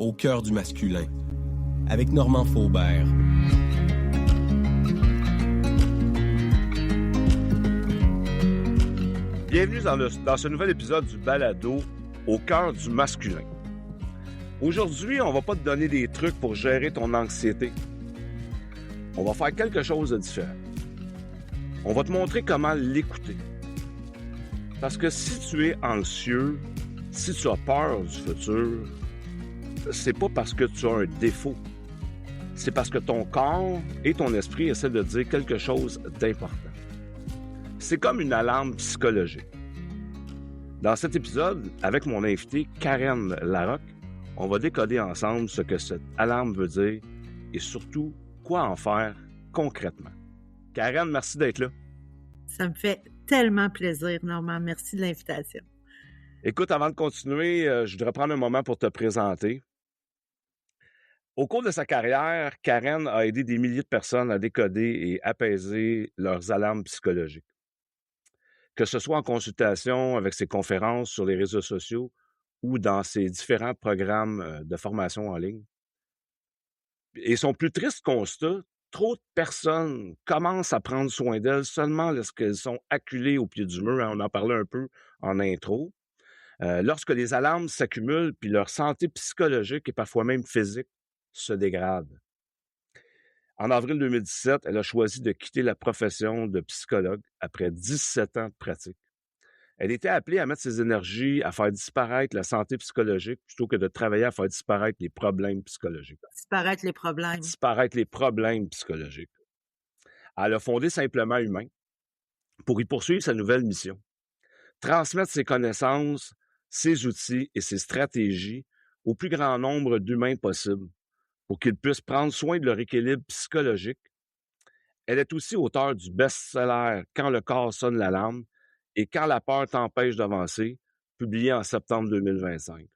au cœur du masculin, avec Normand Faubert. Bienvenue dans ce nouvel épisode du balado au cœur du masculin. Aujourd'hui, on va pas te donner des trucs pour gérer ton anxiété. On va faire quelque chose de différent. On va te montrer comment l'écouter. Parce que si tu es anxieux, si tu as peur du futur, c'est pas parce que tu as un défaut. C'est parce que ton corps et ton esprit essaient de dire quelque chose d'important. C'est comme une alarme psychologique. Dans cet épisode, avec mon invité Karen Larocque, on va décoder ensemble ce que cette alarme veut dire et surtout quoi en faire concrètement. Karen, merci d'être là. Ça me fait tellement plaisir, Normand. Merci de l'invitation. Écoute, avant de continuer, je voudrais prendre un moment pour te présenter. Au cours de sa carrière, Karen a aidé des milliers de personnes à décoder et apaiser leurs alarmes psychologiques. Que ce soit en consultation avec ses conférences sur les réseaux sociaux ou dans ses différents programmes de formation en ligne. Et son plus triste constat, trop de personnes commencent à prendre soin d'elles seulement lorsqu'elles sont acculées au pied du mur. On en parlait un peu en intro. Lorsque les alarmes s'accumulent, puis leur santé psychologique et parfois même physique se dégrade. En avril 2017, elle a choisi de quitter la profession de psychologue après 17 ans de pratique. Elle était appelée à mettre ses énergies à faire disparaître la santé psychologique plutôt que de travailler à faire disparaître les problèmes psychologiques. Disparaître les problèmes. Disparaître les problèmes psychologiques. Elle a fondé Simplement Humain pour y poursuivre sa nouvelle mission. Transmettre ses connaissances, ses outils et ses stratégies au plus grand nombre d'humains possible pour qu'ils puissent prendre soin de leur équilibre psychologique. Elle est aussi auteure du best-seller « Quand le corps sonne l'alarme » et « Quand la peur t'empêche d'avancer », publié en septembre 2025.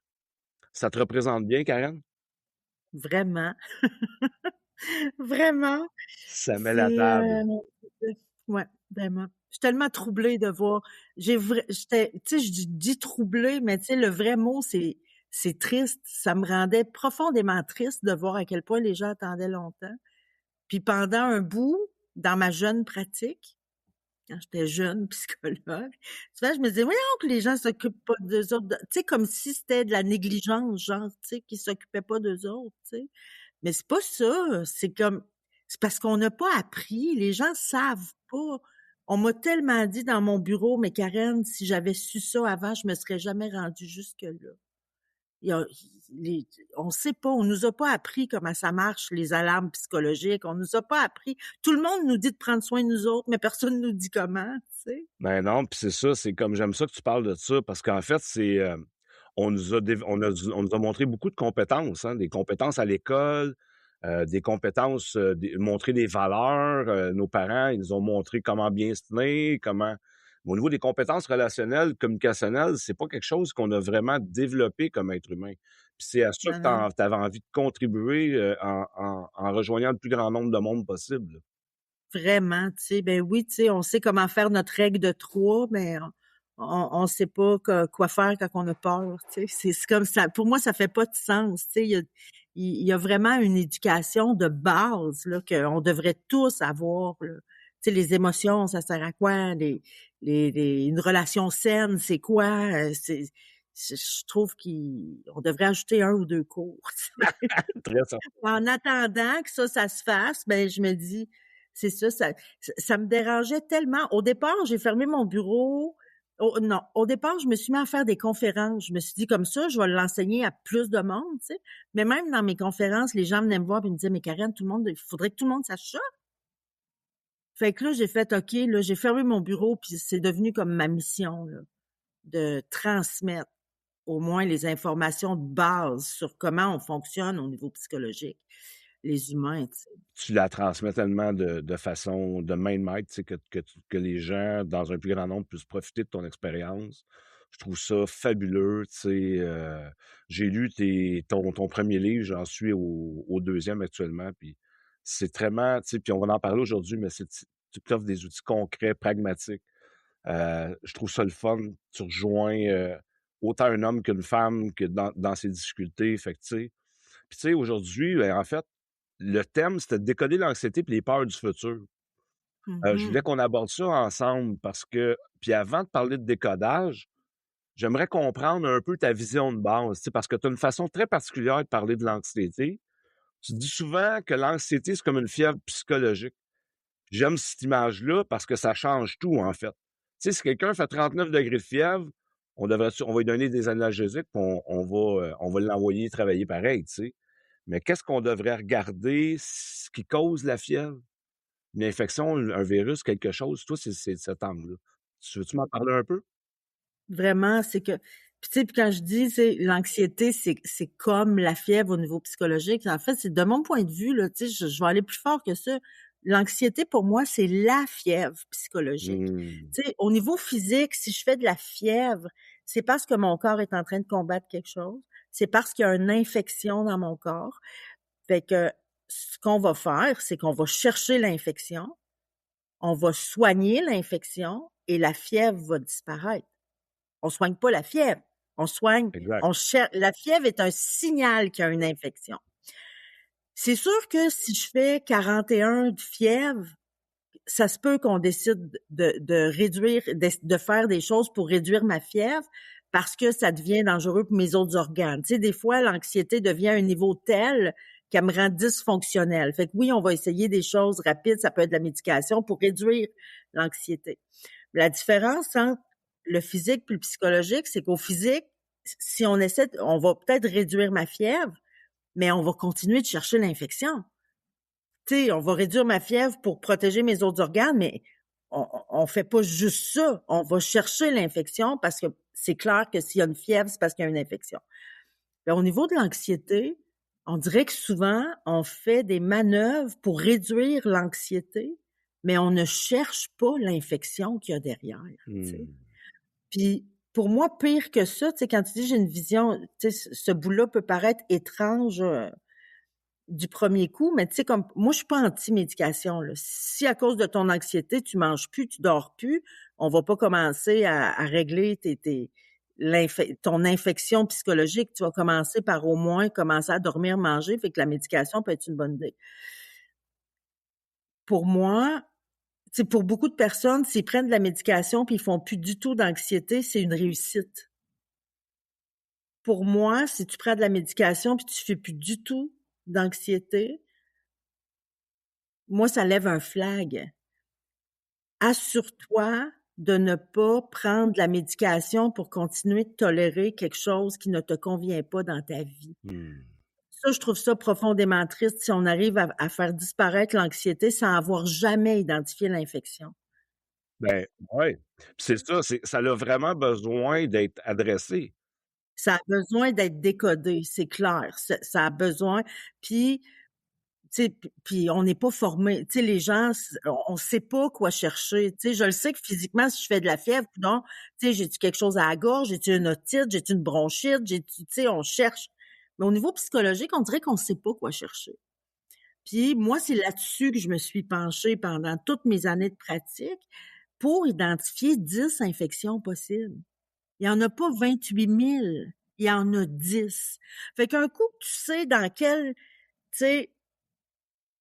Ça te représente bien, Karen? Vraiment. Vraiment. Ça met la table. Ouais, vraiment. Je suis tellement troublée de voir. J'étais, tu sais, je dis troublée, mais tu sais, le vrai mot, c'est triste. Ça me rendait profondément triste de voir à quel point les gens attendaient longtemps. Puis pendant un bout, dans ma jeune pratique, quand j'étais jeune psychologue, souvent je me disais, voyons que les gens s'occupent pas d'eux autres. Tu sais, comme si c'était de la négligence, genre, tu sais, qu'ils s'occupaient pas d'eux autres, tu sais. Mais c'est pas ça. C'est parce qu'on n'a pas appris. Les gens savent pas. On m'a tellement dit dans mon bureau, mais Karen, si j'avais su ça avant, je me serais jamais rendue jusque-là. On sait pas, on nous a pas appris comment ça marche, les alarmes psychologiques. On nous a pas appris. Tout le monde nous dit de prendre soin de nous autres, mais personne nous dit comment, tu sais. Ben non, puis c'est ça, c'est comme j'aime ça que tu parles de ça, parce qu'en fait, c'est on nous a montré beaucoup de compétences, hein, des compétences à l'école, des compétences, montrer des valeurs. Nos parents, ils nous ont montré comment bien se tenir, comment. Au niveau des compétences relationnelles, communicationnelles, c'est pas quelque chose qu'on a vraiment développé comme être humain. Puis c'est à ça que tu avais envie de contribuer en rejoignant le plus grand nombre de monde possible. Vraiment, tu sais, ben oui, tu sais, on sait comment faire notre règle de 3, mais on sait pas quoi faire quand on a peur, tu sais. C'est comme ça. Pour moi, ça fait pas de sens, tu sais. Il y a vraiment une éducation de base, là, qu'on devrait tous avoir, là. Tu sais, les émotions, ça sert à quoi? Une relation saine, c'est quoi? Je trouve qu'on devrait ajouter 1 ou 2 cours. Très simple. En attendant que ça se fasse, ben je me dis, c'est ça me dérangeait tellement. Au départ, j'ai fermé mon bureau. Non, au départ, je me suis mis à faire des conférences. Je me suis dit, comme ça, je vais l'enseigner à plus de monde, tu sais. Mais même dans mes conférences, les gens venaient me voir et me disaient, mais Karen, il faudrait que tout le monde sache ça. Fait que là, j'ai fait, OK, là, j'ai fermé mon bureau, puis c'est devenu comme ma mission, là, de transmettre au moins les informations de base sur comment on fonctionne au niveau psychologique, les humains, tu sais. Tu la transmets tellement de façon de main de maître, tu sais, que les gens, dans un plus grand nombre, puissent profiter de ton expérience. Je trouve ça fabuleux, tu sais. J'ai lu ton premier livre, j'en suis au deuxième actuellement, puis c'est vraiment, tu sais, puis on va en parler aujourd'hui, mais tu t'offres des outils concrets, pragmatiques. Je trouve ça le fun. Tu rejoins autant un homme qu'une femme que dans ses difficultés. Fait que, tu sais, Puis, tu sais, aujourd'hui, en fait, le thème, c'était de décoder l'anxiété et les peurs du futur. Je voulais qu'on aborde ça ensemble parce que, puis avant de parler de décodage, j'aimerais comprendre un peu ta vision de base, tu sais, parce que tu as une façon très particulière de parler de l'anxiété. Tu dis souvent que l'anxiété, c'est comme une fièvre psychologique. J'aime cette image-là parce que ça change tout, en fait. Tu sais, si quelqu'un fait 39 degrés de fièvre, on va lui donner des analgésiques, puis on va l'envoyer travailler pareil, tu sais. Mais qu'est-ce qu'on devrait regarder, ce qui cause la fièvre? Une infection, un virus, quelque chose? Toi, c'est cet angle-là. Tu veux-tu m'en parler un peu? Vraiment, c'est que puis tu sais, puis quand je dis, c'est l'anxiété, c'est comme la fièvre au niveau psychologique. En fait, c'est de mon point de vue, là, tu sais, je vais aller plus fort que ça. L'anxiété, pour moi, c'est la fièvre psychologique. Mmh. Tu sais, au niveau physique, si je fais de la fièvre, c'est parce que mon corps est en train de combattre quelque chose. C'est parce qu'il y a une infection dans mon corps. Fait que ce qu'on va faire, c'est qu'on va chercher l'infection, on va soigner l'infection et la fièvre va disparaître. On soigne pas la fièvre. Exact. La fièvre est un signal qu'il y a une infection. C'est sûr que si je fais 41 de fièvre, ça se peut qu'on décide de réduire, de faire des choses pour réduire ma fièvre parce que ça devient dangereux pour mes autres organes. Tu sais, des fois, l'anxiété devient à un niveau tel qu'elle me rend dysfonctionnelle. Fait que oui, on va essayer des choses rapides, ça peut être de la médication pour réduire l'anxiété. La différence entre le physique puis le psychologique, c'est qu'au physique, si on essaie, on va peut-être réduire ma fièvre, mais on va continuer de chercher l'infection. Tu sais, on va réduire ma fièvre pour protéger mes autres organes, mais on fait pas juste ça. On va chercher l'infection parce que c'est clair que s'il y a une fièvre, c'est parce qu'il y a une infection. Mais au niveau de l'anxiété, on dirait que souvent, on fait des manœuvres pour réduire l'anxiété, mais on ne cherche pas l'infection qu'il y a derrière, tu sais. Mmh. Puis pour moi, pire que ça, tu sais, quand tu dis j'ai une vision, tu sais, ce bout-là peut paraître étrange du premier coup, mais tu sais, comme moi, je suis pas anti-médication, là. Si à cause de ton anxiété, tu manges plus, tu dors plus, on va pas commencer à régler ton infection psychologique. Tu vas commencer par au moins commencer à dormir, manger, fait que la médication peut être une bonne idée. Pour moi, tu sais, pour beaucoup de personnes, s'ils prennent de la médication puis ils font plus du tout d'anxiété, c'est une réussite. Pour moi, si tu prends de la médication puis tu fais plus du tout d'anxiété, moi, ça lève un flag. Assure-toi de ne pas prendre de la médication pour continuer de tolérer quelque chose qui ne te convient pas dans ta vie. Mmh. Ça, je trouve ça profondément triste si on arrive à faire disparaître l'anxiété sans avoir jamais identifié l'infection. Ben, ouais. Puis c'est ça, ça a vraiment besoin d'être adressé. Ça a besoin d'être décodé, c'est clair. Ça a besoin. Puis, tu sais, puis on n'est pas formé. Tu sais, les gens, on sait pas quoi chercher. Tu sais, je le sais que physiquement, si je fais de la fièvre, non, tu sais, j'ai-tu quelque chose à la gorge, j'ai-tu une otite, j'ai-tu une bronchite, tu sais, on cherche. Mais au niveau psychologique, on dirait qu'on sait pas quoi chercher. Puis moi, c'est là-dessus que je me suis penchée pendant toutes mes années de pratique pour identifier 10 infections possibles. Il y en a pas 28 000, il y en a 10. Fait qu'un coup, tu sais dans quel, tu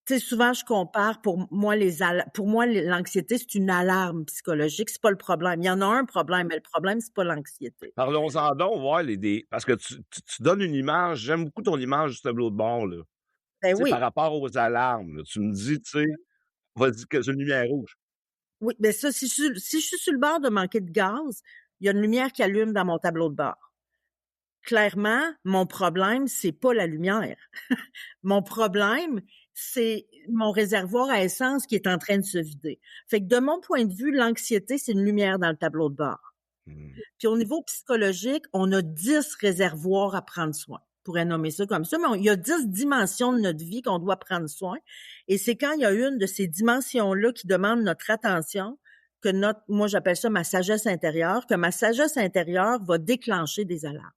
sais, souvent je compare pour moi l'anxiété, c'est une alarme psychologique, c'est pas le problème. Il y en a un problème, mais le problème, c'est pas l'anxiété. Parlons-en donc, voir parce que tu donnes une image, j'aime beaucoup ton image du tableau de bord, là. Ben Tu sais, par oui, rapport aux alarmes, là, tu me dis, tu sais, vas-y que c'est une lumière rouge. oui, ben ça, si je suis sur le bord de manquer de gaz, il y a une lumière qui allume dans mon tableau de bord. Clairement, mon problème, c'est pas la lumière. Mon problème, c'est mon réservoir à essence qui est en train de se vider. Fait que de mon point de vue, l'anxiété, c'est une lumière dans le tableau de bord. Mmh. Puis au niveau psychologique, on a 10 réservoirs à prendre soin. On pourrait nommer ça comme ça, mais il y a 10 dimensions de notre vie qu'on doit prendre soin. Et c'est quand il y a une de ces dimensions-là qui demande notre attention que moi j'appelle ça ma sagesse intérieure, que ma sagesse intérieure va déclencher des alarmes.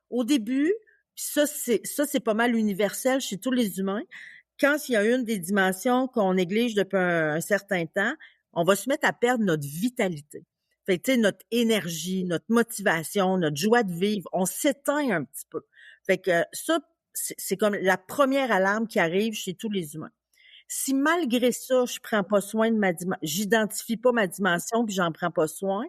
Au début, ça c'est pas mal universel chez tous les humains. Quand il y a une des dimensions qu'on néglige depuis un certain temps, on va se mettre à perdre notre vitalité. Fait que, tu sais, notre énergie, notre motivation, notre joie de vivre, on s'éteint un petit peu. Fait que ça, c'est comme la première alarme qui arrive chez tous les humains. Si malgré ça, je prends pas soin de j'identifie pas ma dimension puis j'en prends pas soin,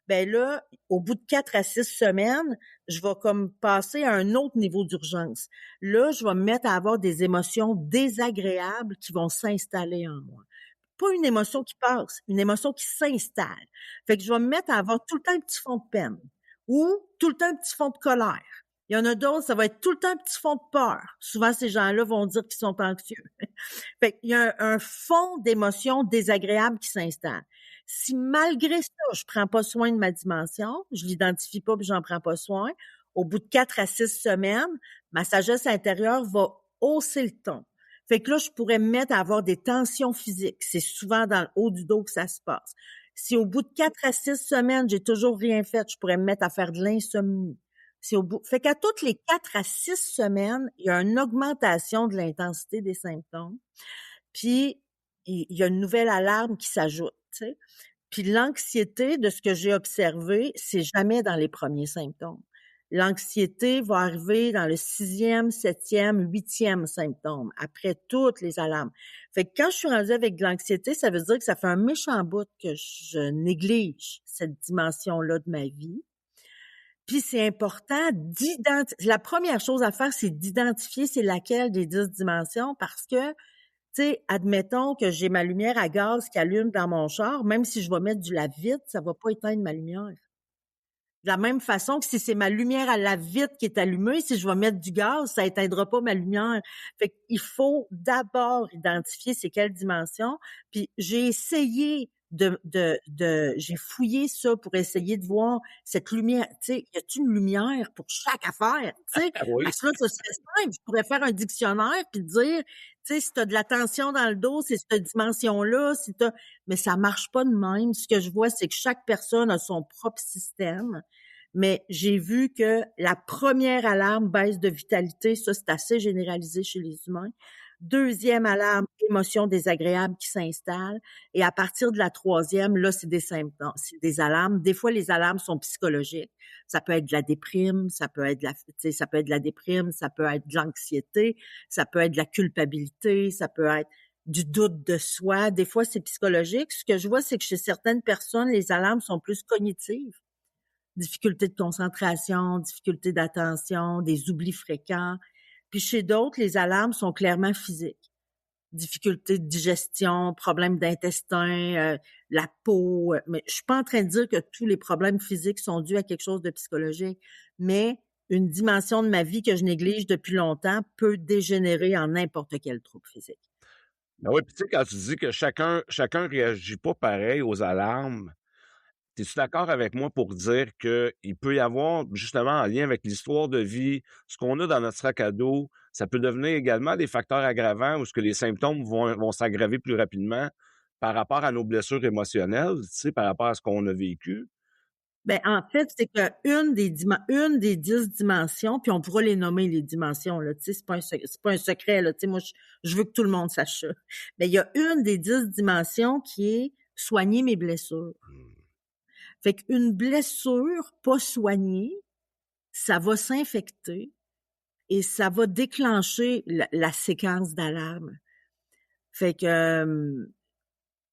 ben là, au bout de 4 à 6 semaines, je vais comme passer à un autre niveau d'urgence. Là, je vais me mettre à avoir des émotions désagréables qui vont s'installer en moi. Pas une émotion qui passe, une émotion qui s'installe. Fait que je vais me mettre à avoir tout le temps un petit fond de peine ou tout le temps un petit fond de colère. Il y en a d'autres, ça va être tout le temps un petit fond de peur. Souvent, ces gens-là vont dire qu'ils sont anxieux. Fait qu'il y a un fond d'émotions désagréables qui s'installe. Si malgré ça, je prends pas soin de ma dimension, je l'identifie pas puis j'en prends pas soin, au bout de 4 à 6 semaines, ma sagesse intérieure va hausser le ton. Fait que là, je pourrais me mettre à avoir des tensions physiques. C'est souvent dans le haut du dos que ça se passe. Si au bout de 4 à 6 semaines, j'ai toujours rien fait, je pourrais me mettre à faire de l'insomnie. Fait qu'à toutes les 4 à 6 semaines, il y a une augmentation de l'intensité des symptômes. Puis, il y a une nouvelle alarme qui s'ajoute, tu sais. Puis l'anxiété, de ce que j'ai observé, c'est jamais dans les premiers symptômes. L'anxiété va arriver dans le 6e, 7e, 8e symptôme, après toutes les alarmes. Fait que quand je suis rendue avec de l'anxiété, ça veut dire que ça fait un méchant bout que je néglige cette dimension-là de ma vie. Puis c'est important la première chose à faire, c'est d'identifier c'est laquelle des 10 dimensions parce que, tu sais, admettons que j'ai ma lumière à gaz qui allume dans mon char, même si je vais mettre du lave-vitre, ça va pas éteindre ma lumière. De la même façon que si c'est ma lumière à lave-vitre qui est allumée, si je vais mettre du gaz, ça éteindra pas ma lumière. Fait qu'il faut d'abord identifier c'est quelle dimension. Puis j'ai essayé j'ai fouillé ça pour essayer de voir cette lumière, tu sais, y a-t-il une lumière pour chaque affaire, tu sais? Oui. Parce que là, ça serait simple. Je pourrais faire un dictionnaire puis dire, tu sais, si t'as de la tension dans le dos, c'est cette dimension-là, mais ça marche pas de même. Ce que je vois, c'est que chaque personne a son propre système. Mais j'ai vu que la première alarme, baisse de vitalité, ça, c'est assez généralisé chez les humains. Deuxième alarme, émotion désagréable qui s'installe. Et à partir de la troisième, là, c'est des symptômes, c'est des alarmes. Des fois, les alarmes sont psychologiques. Ça peut être de la déprime, ça peut être de la déprime, ça peut être de l'anxiété, ça peut être de la culpabilité, ça peut être du doute de soi. Des fois, c'est psychologique. Ce que je vois, c'est que chez certaines personnes, les alarmes sont plus cognitives. Difficulté de concentration, difficulté d'attention, des oublis fréquents. Puis chez d'autres, les alarmes sont clairement physiques. Difficulté de digestion, problèmes d'intestin, la peau. Mais je suis pas en train de dire que tous les problèmes physiques sont dus à quelque chose de psychologique, mais une dimension de ma vie que je néglige depuis longtemps peut dégénérer en n'importe quel trouble physique. Ben oui, puis tu sais, quand tu dis que chacun réagit pas pareil aux alarmes, es-tu d'accord avec moi pour dire qu'il peut y avoir, justement, en lien avec l'histoire de vie, ce qu'on a dans notre sac à dos, ça peut devenir également des facteurs aggravants où ce que les symptômes vont s'aggraver plus rapidement par rapport à nos blessures émotionnelles, tu sais, par rapport à ce qu'on a vécu? Ben, en fait, c'est que une des 10 dimensions, puis on pourra les nommer les dimensions, là, tu sais, c'est pas un secret, là, tu sais, moi, je veux que tout le monde sache ça. Mais il y a une des 10 dimensions qui est soigner mes blessures. Fait qu'une blessure pas soignée, ça va s'infecter et ça va déclencher la séquence d'alarme. Fait que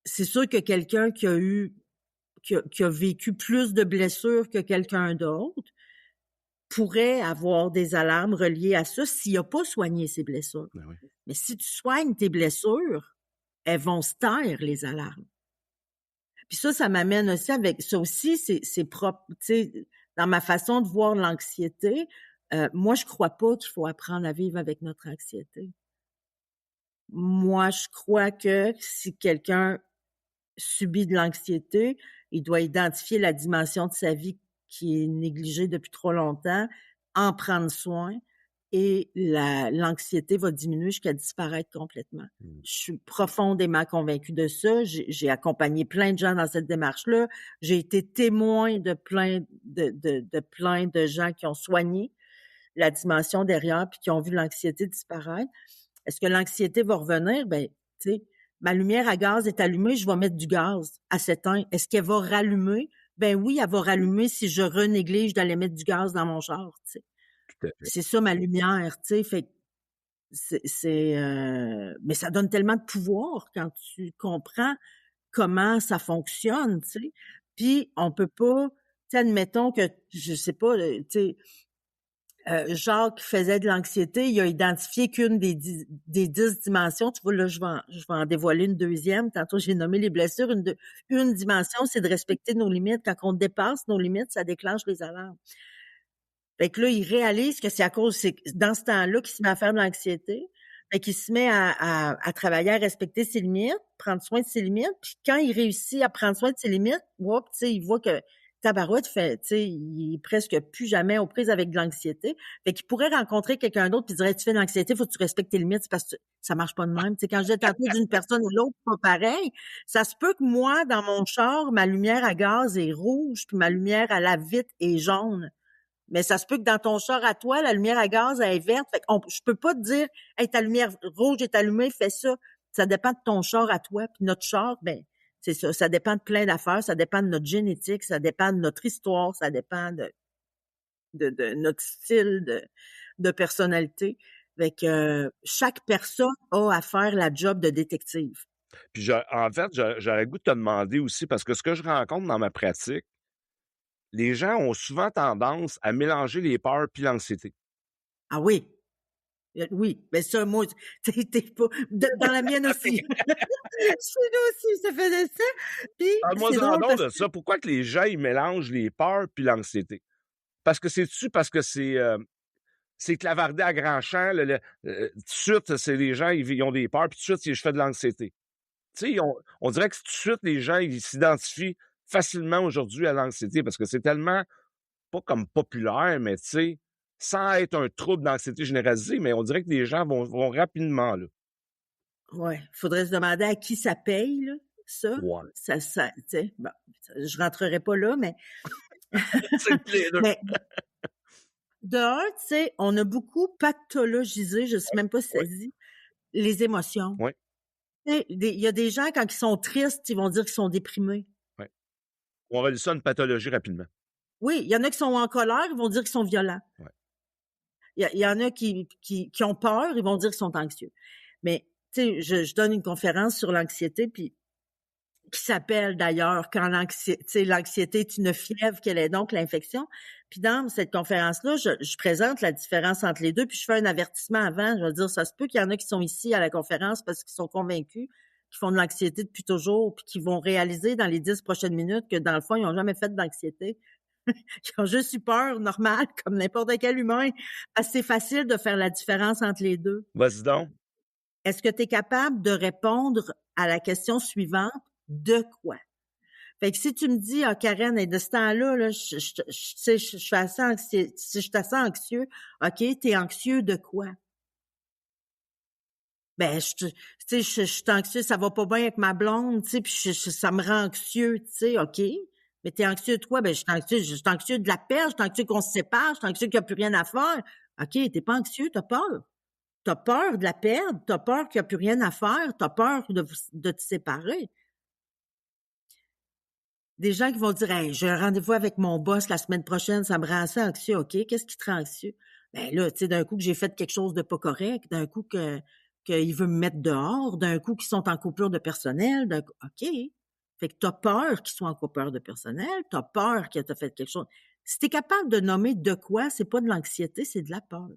c'est sûr que quelqu'un qui a vécu plus de blessures que quelqu'un d'autre pourrait avoir des alarmes reliées à ça s'il n'a pas soigné ses blessures. Ben oui. Mais si tu soignes tes blessures, elles vont se taire, les alarmes. Puis ça m'amène aussi avec ça aussi, c'est propre, tu sais, dans ma façon de voir l'anxiété, moi, je crois pas qu'il faut apprendre à vivre avec notre anxiété. Moi, je crois que si quelqu'un subit de l'anxiété, il doit identifier la dimension de sa vie qui est négligée depuis trop longtemps, en prendre soin et l'anxiété va diminuer jusqu'à disparaître complètement. Je suis profondément convaincue de ça. J'ai accompagné plein de gens dans cette démarche-là. J'ai été témoin de plein de gens qui ont soigné la dimension derrière puis qui ont vu l'anxiété disparaître. Est-ce que l'anxiété va revenir? Ben, tu sais, ma lumière à gaz est allumée, je vais mettre du gaz à s'éteindre. Est-ce qu'elle va rallumer? Ben oui, elle va rallumer si je renéglige d'aller mettre du gaz dans mon char, tu sais. Tout à fait. c'est ça ma lumière, tu sais, fait que mais ça donne tellement de pouvoir quand tu comprends comment ça fonctionne, tu sais. Puis on peut pas, tu sais, admettons que, je sais pas, tu sais, Jacques faisait de l'anxiété, il a identifié qu'une des 10 dimensions. Tu vois, là, je vais en dévoiler une deuxième. Tantôt, j'ai nommé les blessures. Une dimension, c'est de respecter nos limites. Quand on dépasse nos limites, ça déclenche les alarmes. Fait que là, il réalise que c'est dans ce temps-là qu'il se met à faire de l'anxiété. Fait qu'il se met à travailler à respecter ses limites, prendre soin de ses limites. Puis quand il réussit à prendre soin de ses limites, tu sais, il voit que tabarouette fait, tu sais, il est presque plus jamais aux prises avec de l'anxiété. Fait qu'il pourrait rencontrer quelqu'un d'autre puis dirait, tu fais de l'anxiété, faut que tu respectes tes limites parce que ça marche pas de même. Tu sais, quand je dis tantôt d'une personne ou l'autre, pas pareil. Ça se peut que moi, dans mon char, ma lumière à gaz est rouge puis ma lumière à la vitre est jaune. Mais ça se peut que dans ton char à toi, la lumière à gaz, elle est verte. Fait que je peux pas te dire, hey, ta lumière rouge est allumée, fais ça. Ça dépend de ton char à toi. Puis notre char, ben, c'est ça. Ça dépend de plein d'affaires. Ça dépend de notre génétique. Ça dépend de notre histoire. Ça dépend de notre style de personnalité. Fait que chaque personne a à faire la job de détective. Puis en fait, j'aurais le goût de te demander aussi, parce que ce que je rencontre dans ma pratique, les gens ont souvent tendance à mélanger les peurs puis l'anxiété. Ah oui. Oui, mais ça, moi, t'es pas dans la mienne aussi. Chez nous aussi, ça faisait ça. Puis Parle-moi c'est drôle donc parce de que ça. Pourquoi que les gens, ils mélangent les peurs puis l'anxiété? Parce que parce que c'est clavardé à grand champ. Tout de suite, c'est les gens, ils ont des peurs, puis tout de suite, je fais de l'anxiété. Tu sais, on dirait que tout de suite, les gens, ils s'identifient facilement aujourd'hui à l'anxiété parce que c'est tellement, pas comme populaire, mais tu sais, sans être un trouble d'anxiété généralisée, mais on dirait que les gens vont rapidement, là. ouais, faudrait se demander à qui ça paye, là, ça. Ouais. Ça, tu sais, bon, je rentrerai pas là, mais C'est le mais de un, tu sais, on a beaucoup pathologisé, je sais même pas si ça Oui, se dit, les émotions. oui, Tu sais, il y a des gens, quand ils sont tristes, ils vont dire qu'ils sont déprimés. oui. On relie ça à une pathologie rapidement. Oui, il y en a qui sont en colère, ils vont dire qu'ils sont violents. Ouais. Il y en a qui ont peur, ils vont dire qu'ils sont anxieux. Mais, tu sais, je donne une conférence sur l'anxiété, puis qui s'appelle d'ailleurs quand l'anxiété est une fièvre, quelle est donc l'infection? Puis dans cette conférence-là, je présente la différence entre les deux, puis je fais un avertissement avant. Je vais dire, ça se peut qu'il y en a qui sont ici à la conférence parce qu'ils sont convaincus qu'ils font de l'anxiété depuis toujours, puis qui vont réaliser dans les 10 prochaines minutes que dans le fond, ils n'ont jamais fait d'anxiété. Ils ont juste eu peur, normal, comme n'importe quel humain. Parce que c'est facile de faire la différence entre les deux. Vas-y donc. Est-ce que tu es capable de répondre à la question suivante? De quoi? Fait que si tu me dis, ah, Karen, et de ce temps-là, là, je suis assez anxieux, si je suis assez anxieux, OK, t'es anxieux de quoi? Ben, je suis anxieux, ça va pas bien avec ma blonde, tu sais, puis ça me rend anxieux, tu sais, OK. Mais t'es anxieux de quoi? Ben, je suis anxieux de la perte, je suis anxieux qu'on se sépare, je suis anxieux qu'il n'y a plus rien à faire. OK, t'es pas anxieux, t'as peur. T'as peur de la perdre, t'as peur qu'il n'y a plus rien à faire, t'as peur de te séparer. Des gens qui vont dire, hey, j'ai un rendez-vous avec mon boss la semaine prochaine, ça me rend assez anxieux. OK, qu'est-ce qui te rend anxieux? Ben là, tu sais, d'un coup que j'ai fait quelque chose de pas correct, d'un coup qu'il veut me mettre dehors, d'un coup qu'ils sont en coupure de personnel, OK. Fait que t'as peur qu'ils soient en coupure de personnel, t'as peur qu'il t'a fait quelque chose. Si t'es capable de nommer de quoi, c'est pas de l'anxiété, c'est de la peur.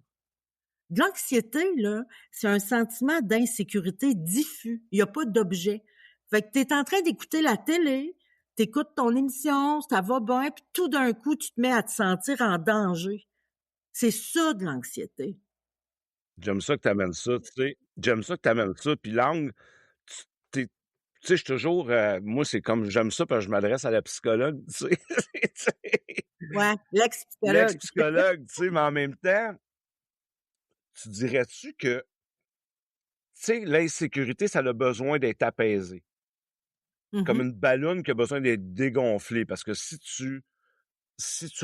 De l'anxiété, là, c'est un sentiment d'insécurité diffus. Il n'y a pas d'objet. Fait que tu es en train d'écouter la télé, tu écoutes ton émission, ça va bien, puis tout d'un coup, tu te mets à te sentir en danger. C'est ça de l'anxiété. J'aime ça que tu amènes ça, tu sais. J'aime ça que tu amènes ça. Puis l'angle, tu sais, je suis toujours, moi, c'est comme, j'aime ça parce que je m'adresse à la psychologue, tu sais. Tu sais. Ouais, l'ex-psychologue. L'ex-psychologue, tu sais, mais en même temps, tu dirais-tu que, tu sais, l'insécurité, ça a besoin d'être apaisé. Comme Mhm. une balloune qui a besoin d'être dégonflée. Parce que si tu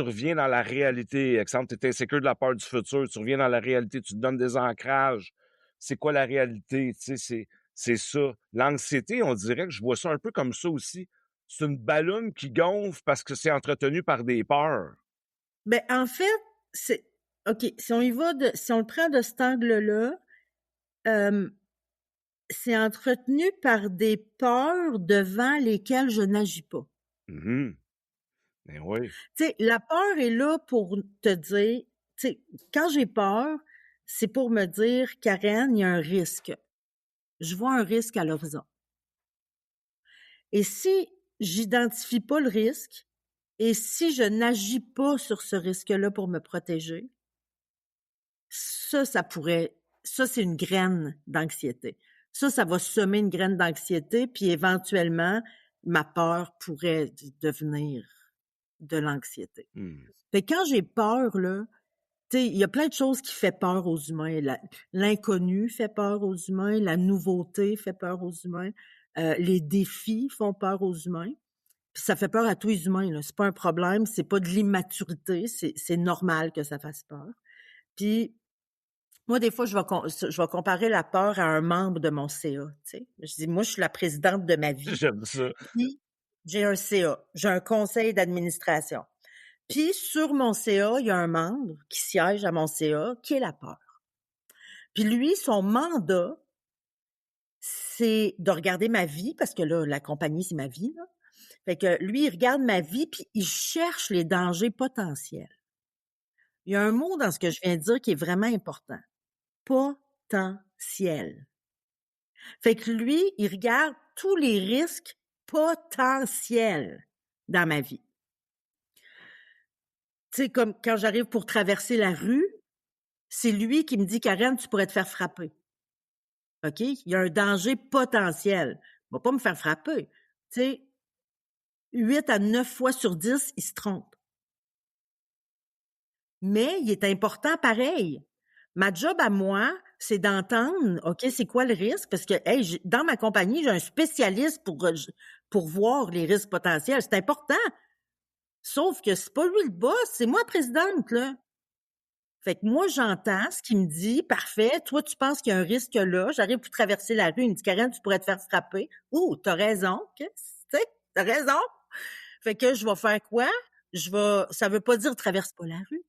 reviens dans la réalité, exemple, tu es insécure de la peur du futur, tu reviens dans la réalité, tu te donnes des ancrages. C'est quoi la réalité? Tu sais, c'est ça. L'anxiété, on dirait que je vois ça un peu comme ça aussi. C'est une balloune qui gonfle parce que c'est entretenu par des peurs. Ben, en fait, c'est OK, si on le prend de cet angle-là, c'est entretenu par des peurs devant lesquelles je n'agis pas. Mhm. Ben oui. Tu sais, la peur est là pour te dire, tu sais, quand j'ai peur, c'est pour me dire, Karen, il y a un risque. Je vois un risque à l'horizon. Et si j'identifie pas le risque, et si je n'agis pas sur ce risque-là pour me protéger, ça c'est une graine d'anxiété. Ça va semer une graine d'anxiété, puis éventuellement, ma peur pourrait devenir de l'anxiété. Fait que quand j'ai peur, là, tu sais, il y a plein de choses qui fait peur aux humains. L'inconnu fait peur aux humains, la nouveauté fait peur aux humains, les défis font peur aux humains. Puis ça fait peur à tous les humains, là. C'est pas un problème, c'est pas de l'immaturité, c'est normal que ça fasse peur. Puis moi, des fois, je vais comparer la peur à un membre de mon CA, tu sais. Je dis, moi, je suis la présidente de ma vie, J'aime ça. puis j'ai un CA, j'ai un conseil d'administration. Puis sur mon CA, il y a un membre qui siège à mon CA qui est la peur. Puis lui, son mandat, c'est de regarder ma vie, parce que là, la compagnie, c'est ma vie, là. Fait que lui, il regarde ma vie, puis il cherche les dangers potentiels. Il y a un mot dans ce que je viens de dire qui est vraiment important. Potentiel. Fait que lui, il regarde tous les risques potentiels dans ma vie. Tu sais, comme quand j'arrive pour traverser la rue, c'est lui qui me dit, Karen, tu pourrais te faire frapper. OK? Il y a un danger potentiel. Il va pas me faire frapper. Tu sais, 8 à 9 fois sur 10, il se trompe. Mais il est important pareil. Ma job à moi, c'est d'entendre, OK, c'est quoi le risque? Parce que, hey, dans ma compagnie, j'ai un spécialiste pour voir les risques potentiels. C'est important. Sauf que c'est pas lui le boss, c'est moi la présidente, là. Fait que moi, j'entends ce qu'il me dit. Parfait. Toi, tu penses qu'il y a un risque là. J'arrive pour traverser la rue. Il me dit, Karen, tu pourrais te faire frapper. Oh, t'as raison. Tu sais, t'as raison. Fait que je vais faire quoi? Ça veut pas dire traverse pas la rue.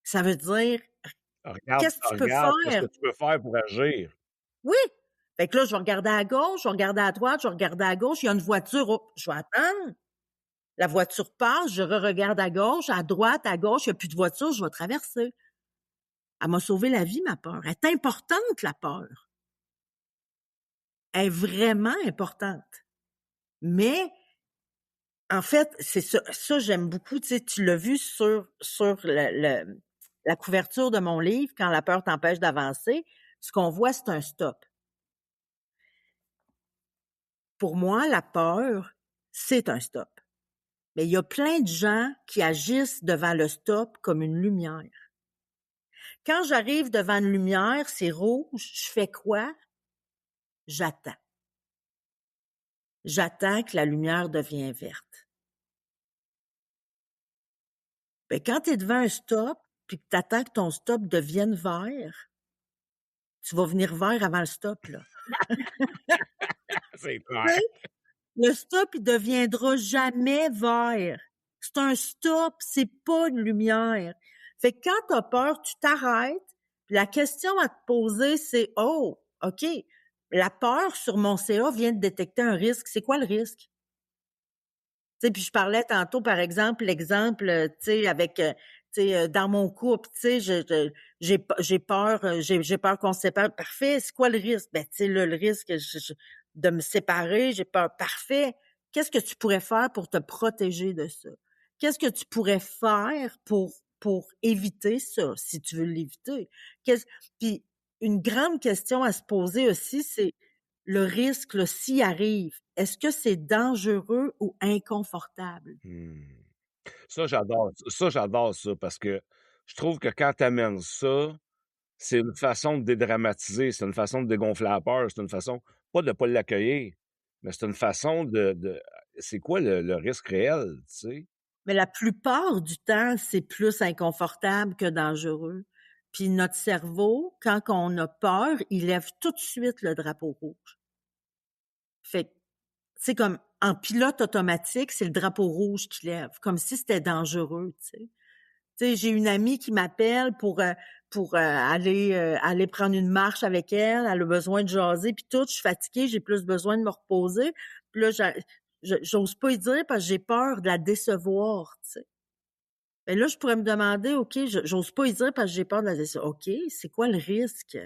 Ça veut dire, qu'est-ce que tu peux Regarde, qu'est-ce que faire? tu peux faire pour agir? Oui. Fait que là, je vais regarder à gauche, je vais regarder à droite, je vais regarder à gauche. Il y a une voiture. Oh, je vais attendre. La voiture passe, je regarde à gauche, à droite, à gauche. Il n'y a plus de voiture, je vais traverser. Elle m'a sauvé la vie, ma peur. Elle est importante, la peur. Elle est vraiment importante. Mais, en fait, c'est ça j'aime beaucoup. Tu sais, tu l'as vu sur la couverture de mon livre, Quand la peur t'empêche d'avancer. Ce qu'on voit, c'est un stop. Pour moi, la peur, c'est un stop. Mais il y a plein de gens qui agissent devant le stop comme une lumière. Quand j'arrive devant une lumière, c'est rouge, je fais quoi? J'attends. J'attends que la lumière devienne verte. Ben, quand tu es devant un stop, puis que tu attends que ton stop devienne vert, tu vas venir vert avant le stop, là. C'est clair. Le stop, il deviendra jamais vert. C'est un stop, c'est pas une lumière. Fait que quand tu as peur, tu t'arrêtes. Puis la question à te poser, c'est, oh, OK, la peur sur mon CA vient de détecter un risque. C'est quoi le risque? Tu sais, puis je parlais tantôt, par exemple, l'exemple, tu sais, avec, tu sais, dans mon couple, tu sais, j'ai peur, j'ai peur qu'on se sépare. Parfait. C'est quoi le risque? Ben, tu sais, là, le risque de me séparer, j'ai peur. Parfait. Qu'est-ce que tu pourrais faire pour te protéger de ça? Qu'est-ce que tu pourrais faire pour éviter ça, si tu veux l'éviter? Puis, une grande question à se poser aussi, c'est le risque, là, s'il arrive, est-ce que c'est dangereux ou inconfortable? Ça, j'adore ça parce que je trouve que quand tu amènes ça, c'est une façon de dédramatiser, c'est une façon de dégonfler la peur, c'est une façon, pas de ne pas l'accueillir, mais c'est une façon c'est quoi le risque réel, tu sais? Mais la plupart du temps, c'est plus inconfortable que dangereux. Puis notre cerveau, quand on a peur, il lève tout de suite le drapeau rouge. Fait que, c'est comme en pilote automatique, c'est le drapeau rouge qui lève, comme si c'était dangereux, tu sais. Tu sais, j'ai une amie qui m'appelle pour aller prendre une marche avec elle. Elle a besoin de jaser puis tout. Je suis fatiguée, j'ai plus besoin de me reposer. Puis là, j'ose pas y dire parce que j'ai peur de la décevoir, tu sais. Et là, je pourrais me demander, OK, j'ose pas y dire parce que j'ai peur de la décevoir. OK, c'est quoi le risque?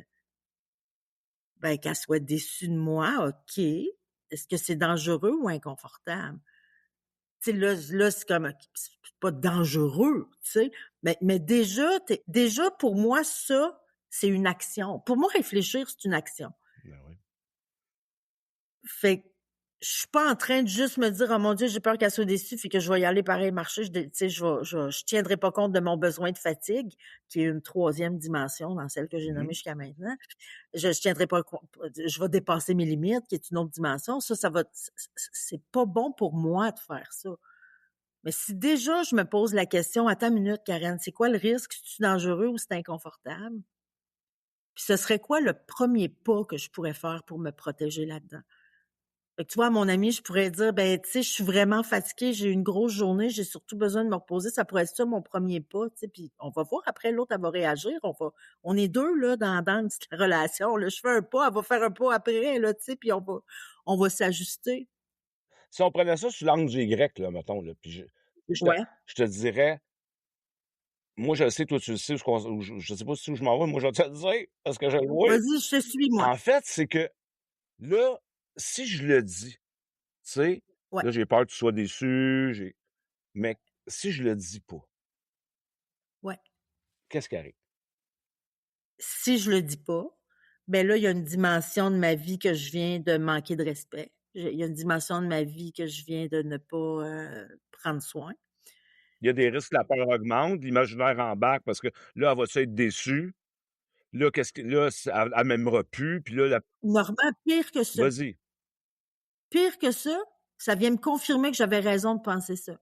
Ben, qu'elle soit déçue de moi, OK. Est-ce que c'est dangereux ou inconfortable? Tu sais, là, c'est comme, c'est pas dangereux, tu sais. Mais déjà, pour moi, ça, c'est une action. Pour moi, réfléchir, c'est une action. Ben oui. Fait que je suis pas en train de juste me dire, oh mon Dieu, j'ai peur qu'elle soit déçue, fait que je vais y aller pareil marcher. Tu sais, je tiendrai pas compte de mon besoin de fatigue, qui est une troisième dimension dans celle que j'ai nommée jusqu'à maintenant. Je tiendrai pas compte, je vais dépasser mes limites, qui est une autre dimension. C'est pas bon pour moi de faire ça. Mais si déjà je me pose la question, attends une minute, Karen, c'est quoi le risque? C'est-tu dangereux ou c'est inconfortable? Puis ce serait quoi le premier pas que je pourrais faire pour me protéger là-dedans? Fait que tu vois, à mon ami, je pourrais dire, ben, tu sais, je suis vraiment fatiguée, j'ai eu une grosse journée, j'ai surtout besoin de me reposer. Ça pourrait être ça mon premier pas, tu sais. Puis on va voir après, l'autre, elle va réagir. On est deux, là, dans une petite relation. Là, je fais un pas, elle va faire un pas après, là, tu sais, puis on va s'ajuster. Si on prenait ça sous l'angle du Y, là, mettons, là, puis Ouais. je te dirais, moi, je le sais, toi, tu le sais, je sais pas si où je m'en vais, moi, je vais te le dire, parce que je le vois. Vas-y, je te suis, moi. En fait, c'est que là, si je le dis, tu sais, Ouais. là, j'ai peur que tu sois déçu, mais si je le dis pas, Ouais. qu'est-ce qui arrive? Si je le dis pas, ben là, il y a une dimension de ma vie que je viens de manquer de respect. Il y a une dimension de ma vie que je viens de ne pas prendre soin. Il y a des risques que la peur augmente, l'imaginaire embarque parce que là, elle va-tu être déçue? Là, elle m'aimera plus, puis là, Normand, pire que ça. vas-y. Pire que ça vient me confirmer que j'avais raison de penser ça.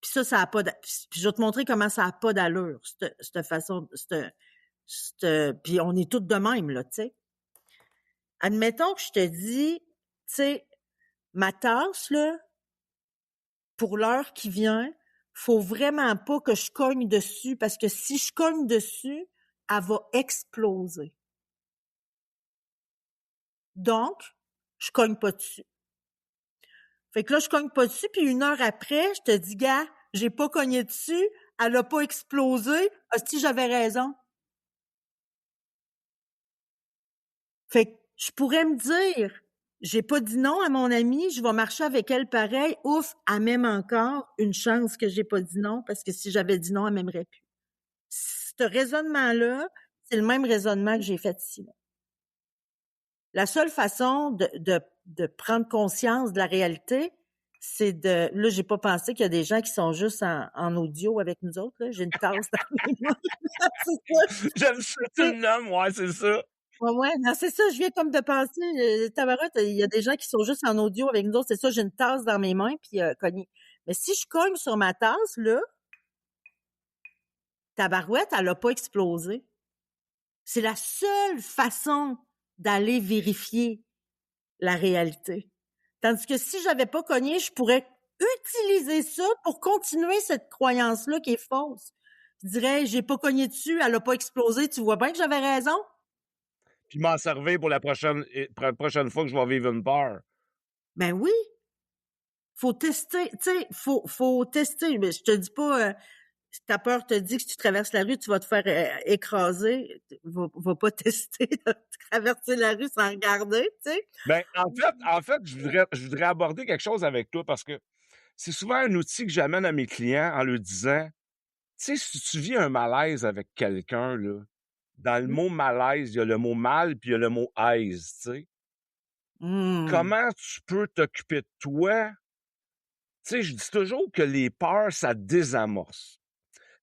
Puis ça a pas puis je vais te montrer comment ça a pas d'allure, cette façon, puis on est toutes de même, là, tu sais. Admettons que je te dis, tu sais, ma tasse, là, pour l'heure qui vient, faut vraiment pas que je cogne dessus parce que si je cogne dessus, elle va exploser. Donc, je cogne pas dessus. Fait que là, je cogne pas dessus, puis une heure après, je te dis, gars, j'ai pas cogné dessus, elle a pas explosé, hostie, j'avais raison. Fait que je pourrais me dire, j'ai pas dit non à mon amie, je vais marcher avec elle pareil, ouf, elle m'aime encore, une chance que j'ai pas dit non, parce que si j'avais dit non, elle m'aimerait plus. Ce raisonnement-là, c'est le même raisonnement que j'ai fait ici, là. La seule façon de prendre conscience de la réalité, c'est là, j'ai pas pensé qu'il y a des gens qui sont juste en audio avec nous autres, là. J'ai une tasse dans les mains. C'est ça. J'aime ça, tu le nommes, ouais, c'est ça. Ouais, non, c'est ça, je viens comme de penser, tabarouette, il y a des gens qui sont juste en audio avec nous autres, c'est ça, j'ai une tasse dans mes mains puis cogné. Mais si je cogne sur ma tasse, là, tabarouette, elle a pas explosé. C'est la seule façon d'aller vérifier la réalité. Tandis que si j'avais pas cogné, je pourrais utiliser ça pour continuer cette croyance-là qui est fausse. Je dirais, j'ai pas cogné dessus, elle a pas explosé, tu vois bien que j'avais raison? Puis m'en servir pour la prochaine fois que je vais vivre une peur. Ben oui. Faut tester, tu sais, faut tester. Mais je te dis pas, si ta peur te dit que si tu traverses la rue, tu vas te faire écraser. Va pas tester de traverser la rue sans regarder, tu sais. Ben, en fait, je voudrais aborder quelque chose avec toi parce que c'est souvent un outil que j'amène à mes clients en leur disant, tu sais, si tu vis un malaise avec quelqu'un, là, dans le mot malaise, il y a le mot mal puis il y a le mot aise, tu sais. Mmh. Comment tu peux t'occuper de toi? Tu sais, je dis toujours que les peurs, ça désamorce.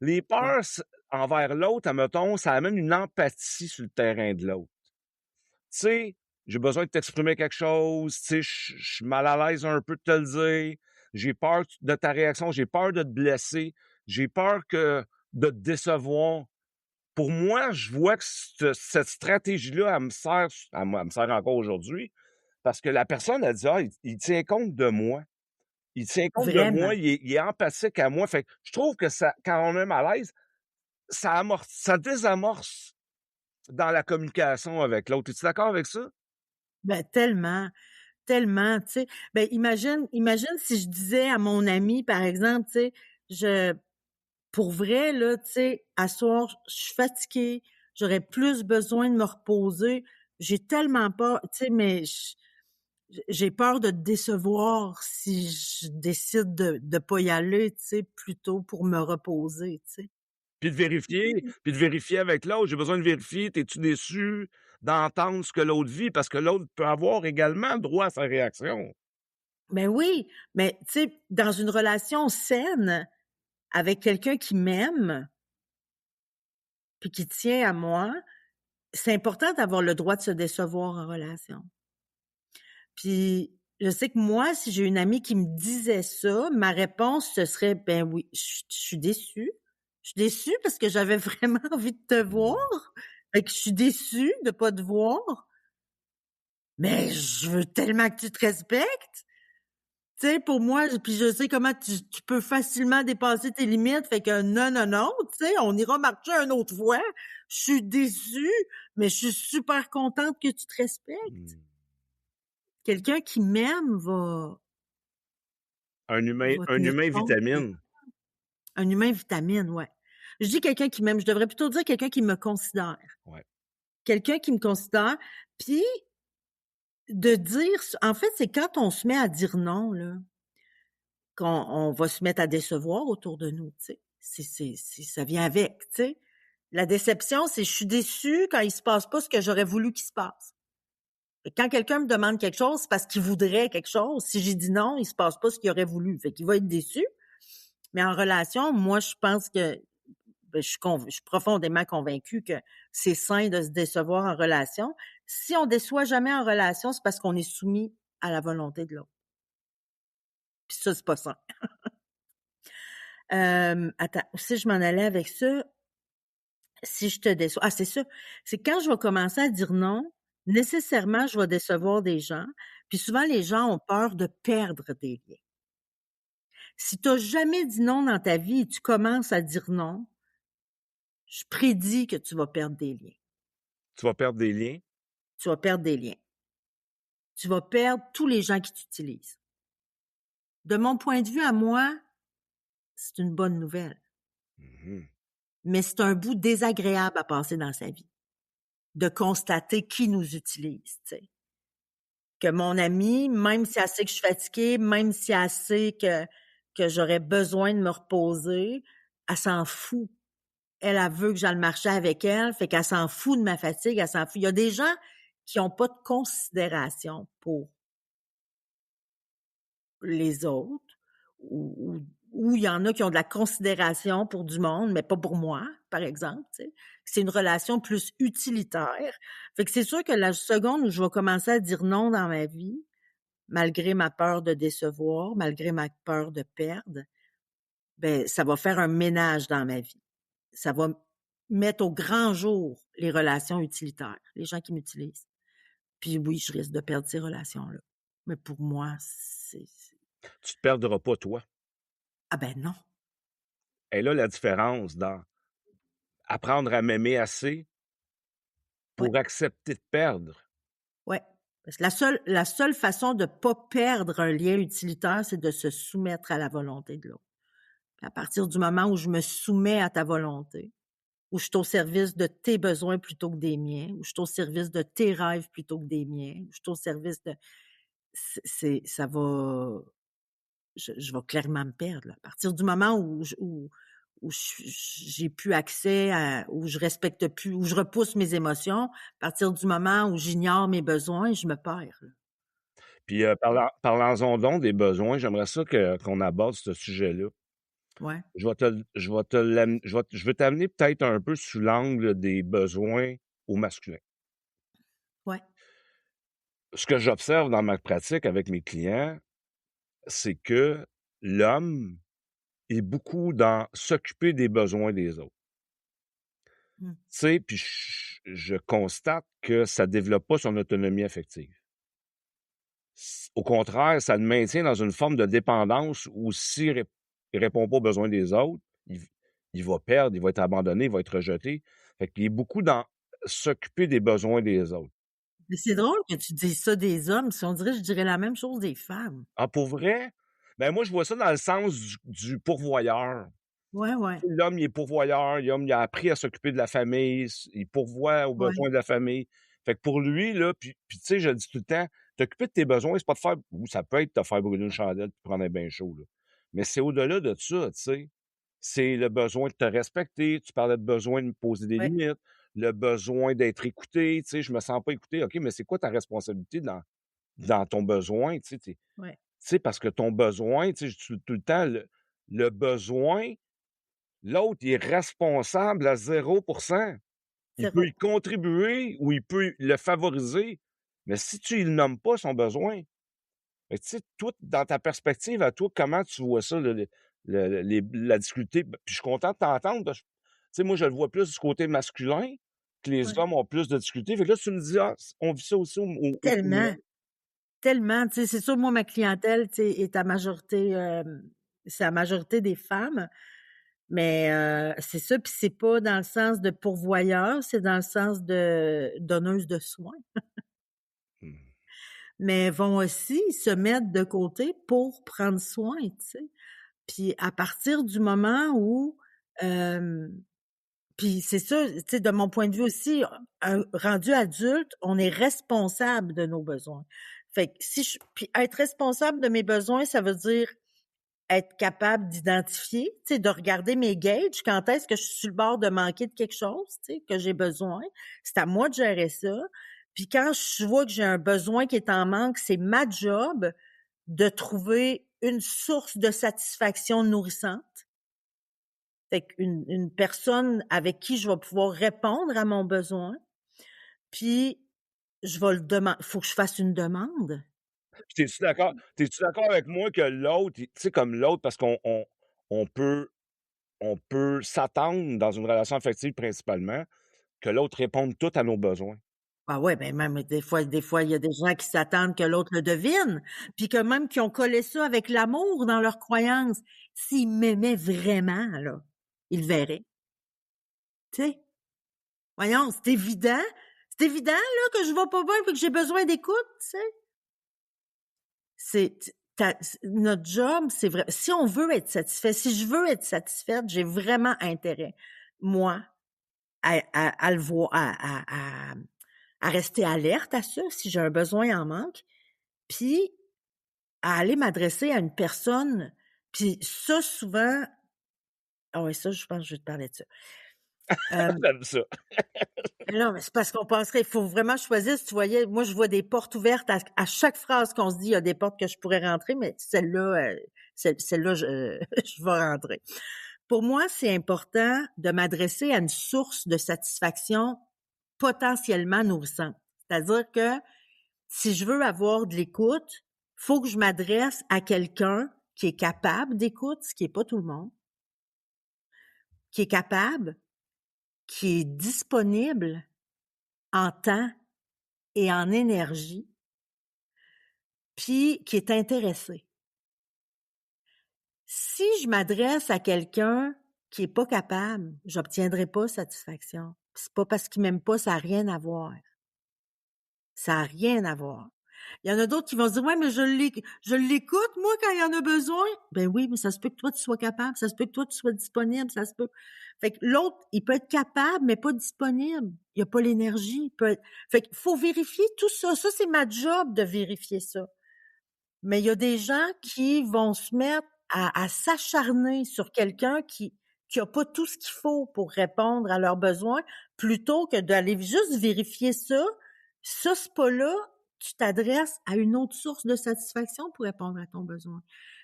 Les Ouais. peurs envers l'autre, admettons, ça amène une empathie sur le terrain de l'autre. Tu sais, j'ai besoin de t'exprimer quelque chose, tu sais, je suis mal à l'aise un peu de te le dire, j'ai peur de ta réaction, j'ai peur de te blesser, j'ai peur de te décevoir. Pour moi, je vois que cette stratégie-là, elle me sert encore aujourd'hui, parce que la personne a dit, ah, il tient compte de moi. Il tient compte de Vraiment. moi, il est empathique à moi. Fait que je trouve que ça, quand on est mal à l'aise, ça désamorce dans la communication avec l'autre. Es-tu d'accord avec ça? Ben, tellement, tellement, tu sais. Ben, imagine si je disais à mon ami, par exemple, tu sais, je pour vrai, là, tu sais, à soir, je suis fatiguée, j'aurais plus besoin de me reposer. J'ai tellement peur, tu sais, mais j'ai peur de te décevoir si je décide de pas y aller, tu sais, plutôt pour me reposer, tu sais. Puis de vérifier avec l'autre. J'ai besoin de vérifier, t'es-tu déçu d'entendre ce que l'autre vit? Parce que l'autre peut avoir également droit à sa réaction. Ben oui, mais tu sais, dans une relation saine avec quelqu'un qui m'aime puis qui tient à moi, c'est important d'avoir le droit de se décevoir en relation. Puis je sais que moi, si j'ai une amie qui me disait ça, ma réponse ce serait ben oui, je suis déçue. Je suis déçue parce que j'avais vraiment envie de te voir. Mmh. Fait que je suis déçue de pas te voir, mais je veux tellement que tu te respectes. Tu sais, pour moi, puis je sais comment tu peux facilement dépasser tes limites, fait que non, non, non, tu sais, on ira marcher une autre fois. Je suis déçue, mais je suis super contente que tu te respectes. Mmh. Quelqu'un qui m'aime va Un tenir humain compte de vitamine. un humain vitamine, ouais. Je dis quelqu'un qui m'aime, je devrais plutôt dire quelqu'un qui me considère. Ouais. Quelqu'un qui me considère, puis de dire en fait, c'est quand on se met à dire non, là, qu'on on va se mettre à décevoir autour de nous, tu sais. Ça vient avec, tu sais. La déception, c'est je suis déçue quand il se passe pas ce que j'aurais voulu qu'il se passe. Et quand quelqu'un me demande quelque chose, c'est parce qu'il voudrait quelque chose. Si j'ai dit non, il se passe pas ce qu'il aurait voulu. Fait qu'il va être déçu. Mais en relation, moi, je pense que ben, je suis profondément convaincue que c'est sain de se décevoir en relation. Si on déçoit jamais en relation, c'est parce qu'on est soumis à la volonté de l'autre. Puis ça, c'est pas sain. Attends, si je m'en allais avec ça, si je te déçois. Ah, c'est ça. C'est quand je vais commencer à dire non, nécessairement, je vais décevoir des gens. Puis souvent, les gens ont peur de perdre des liens. Si tu n'as jamais dit non dans ta vie et tu commences à dire non, je prédis que tu vas perdre des liens. Tu vas perdre des liens. Tu vas perdre des liens. Tu vas perdre tous les gens qui t'utilisent. De mon point de vue à moi, c'est une bonne nouvelle. Mmh. Mais c'est un bout désagréable à passer dans sa vie. De constater qui nous utilise, tu sais. Que mon amie, même si elle sait que je suis fatiguée, même si elle sait que j'aurais besoin de me reposer, elle s'en fout. Elle veut que j'aille marcher avec elle, fait qu'elle s'en fout de ma fatigue, elle s'en fout. Il y a des gens qui ont pas de considération pour les autres ou il y en a qui ont de la considération pour du monde, mais pas pour moi, par exemple, tu sais. C'est une relation plus utilitaire. Fait que c'est sûr que la seconde où je vais commencer à dire non dans ma vie, malgré ma peur de décevoir, malgré ma peur de perdre, ben ça va faire un ménage dans ma vie. Ça va mettre au grand jour les relations utilitaires, les gens qui m'utilisent. Puis oui, je risque de perdre ces relations-là. Mais pour moi, Tu te perdras pas, toi. ah ben non. Et là, la différence dans apprendre à m'aimer assez Ouais, pour accepter de perdre. ouais. Parce que la seule façon de pas perdre un lien utilitaire, c'est de se soumettre à la volonté de l'autre. À partir du moment où je me soumets à ta volonté, où je suis au service de tes besoins plutôt que des miens, où je suis au service de tes rêves plutôt que des miens, où je suis au service de... ça va... Je vais clairement me perdre. Là. À partir du moment où j'ai plus accès à... où je respecte plus, où je repousse mes émotions, à partir du moment où j'ignore mes besoins, je me perds. Là. Puis, parlons-en donc des besoins. J'aimerais ça qu'on aborde ce sujet-là. Ouais, Je vais t'amener peut-être un peu sous l'angle des besoins au masculin. ouais, Ce que j'observe dans ma pratique avec mes clients, c'est que l'homme est beaucoup dans s'occuper des besoins des autres. mmh, Tu sais, puis je constate que ça développe pas son autonomie affective. Au contraire, ça le maintient dans une forme de dépendance où s'il répond pas aux besoins des autres, il va perdre, il va être abandonné, il va être rejeté. Fait qu'il est beaucoup dans s'occuper des besoins des autres. Mais c'est drôle que tu dises ça des hommes, si on dirait je dirais la même chose des femmes. Ah, pour vrai? Ben, moi, je vois ça dans le sens du pourvoyeur. Ouais, ouais, L'homme, il est pourvoyeur, l'homme, il a appris à s'occuper de la famille, il pourvoit aux ouais, besoins de la famille. Fait que pour lui, là, puis tu sais, je le dis tout le temps, t'occuper de tes besoins, c'est pas de faire ou ça peut être te faire brûler une chandelle puis prendre un bain chaud, là. Mais c'est au-delà de ça, tu sais. C'est le besoin de te respecter, tu parlais de besoin de me poser des ouais, limites, le besoin d'être écouté, tu sais, je me sens pas écouté. OK, mais c'est quoi ta responsabilité dans ton besoin, tu sais? Tu ouais, sais, parce que ton besoin, tu sais, je dis tout le temps, le besoin, l'autre, il est responsable à 0%. Il peut y 0. contribuer ou il peut le favoriser, mais si tu ne nommes pas son besoin, fait que tu sais, toi, dans ta perspective à toi, comment tu vois ça, la difficulté? Puis je suis content de t'entendre parce que, tu sais, moi, je le vois plus du côté masculin, que les Ouais. hommes ont plus de difficultés. Fait que là, tu me dis: «Ah, on vit ça aussi au féminin». Tellement, tellement, tu sais, c'est sûr, moi, ma clientèle, tu sais, est à majorité, c'est la majorité des femmes, mais c'est ça, puis c'est pas dans le sens de pourvoyeur, c'est dans le sens de donneuse de soins, Mmh. mais vont aussi se mettre de côté pour prendre soin, tu sais? Puis à partir du moment où, hem puis c'est ça, tu sais, de mon point de vue aussi, rendu adulte, on est responsable de nos besoins. Fait que si je puis être responsable de mes besoins, ça veut dire être capable d'identifier, tu sais, de regarder mes gauges, quand est-ce que je suis sur le bord de manquer de quelque chose, tu sais, que j'ai besoin. C'est à moi de gérer ça. Puis quand je vois que j'ai un besoin qui est en manque, c'est ma job de trouver une source de satisfaction nourrissante. Fait qu'une personne avec qui je vais pouvoir répondre à mon besoin, puis je vais le demander. Faut que je fasse une demande. Puis t'es-tu d'accord avec moi que l'autre, tu sais, comme l'autre, parce on peut on peut s'attendre dans une relation affective principalement, que l'autre réponde tout à nos besoins. Ah ouais, ben même des fois, il y a des gens qui s'attendent que l'autre le devine, puis que même qui ont collé ça avec l'amour dans leurs croyances. S'ils m'aimaient vraiment, là, ils le verraient. Tu sais? Voyons, c'est évident. C'est évident, là, que je vais pas bien et que j'ai besoin d'écoute, tu sais? Notre job, c'est vrai. Si on veut être satisfait, si je veux être satisfaite, j'ai vraiment intérêt, moi, à le voir, à rester alerte à ça, si j'ai un besoin en manque, puis à aller m'adresser à une personne. Puis ça, souvent, ah ouais, ça, je pense que je vais te parler de ça. J'aime ça. Non, mais c'est parce qu'on penserait, il faut vraiment choisir. Si tu voyais, moi, je vois des portes ouvertes à chaque phrase qu'on se dit, il y a des portes que je pourrais rentrer, mais celle-là, celle-là, je vais rentrer. Pour moi, c'est important de m'adresser à une source de satisfaction potentiellement nourrissante. C'est-à-dire que si je veux avoir de l'écoute, faut que je m'adresse à quelqu'un qui est capable d'écoute, ce qui est pas tout le monde, qui est capable, qui est disponible en temps et en énergie, puis qui est intéressé. Si je m'adresse à quelqu'un qui est pas capable, j'obtiendrai pas satisfaction. C'est pas parce qu'il m'aime pas, ça a rien à voir. Ça a rien à voir. Il y en a d'autres qui vont se dire: «Ouais, mais je l'écoute, moi, quand il en a besoin». Ben oui, mais ça se peut que toi, tu sois capable, ça se peut que toi, tu sois disponible, ça se peut. Fait que l'autre, il peut être capable, mais pas disponible. Il a pas l'énergie, il peut être fait qu'il faut vérifier tout ça. Ça, c'est ma job de vérifier ça. Mais il y a des gens qui vont se mettre à s'acharner sur quelqu'un qui a pas tout ce qu'il faut pour répondre à leurs besoins, plutôt que d'aller juste vérifier ça. Ça, c'est pas là, tu t'adresses à une autre source de satisfaction pour répondre à ton besoin.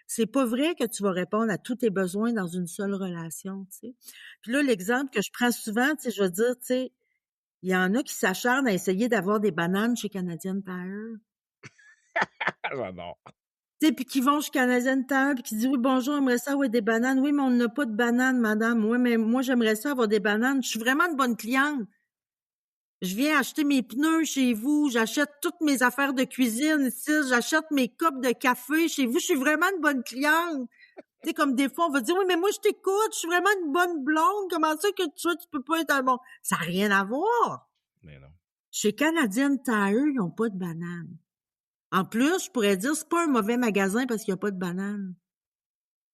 C'est pas vrai que tu vas répondre à tous tes besoins dans une seule relation, tu sais. Puis là, l'exemple que je prends souvent, tu sais, je veux dire, tu sais, il y en a qui s'acharnent à essayer d'avoir des bananes chez Canadian Tire. J'adore. Tu sais, puis qui vont chez Canadian Tire, puis qui disent: «Oui, bonjour, j'aimerais ça avoir des bananes». «Oui, mais on n'a pas de bananes, madame». «Oui, mais moi, j'aimerais ça avoir des bananes. Je suis vraiment une bonne cliente. Je viens acheter mes pneus chez vous, j'achète toutes mes affaires de cuisine ici, j'achète mes cupes de café chez vous. Je suis vraiment une bonne cliente». Tu sais, comme des fois, on va dire, oui, mais moi, je t'écoute, je suis vraiment une bonne blonde. Comment ça que tu peux pas être un bon? Ça n'a rien à voir. Mais non. Chez Canadian Tire, ils n'ont pas de bananes. En plus, je pourrais dire, c'est pas un mauvais magasin parce qu'il n'y a pas de bananes.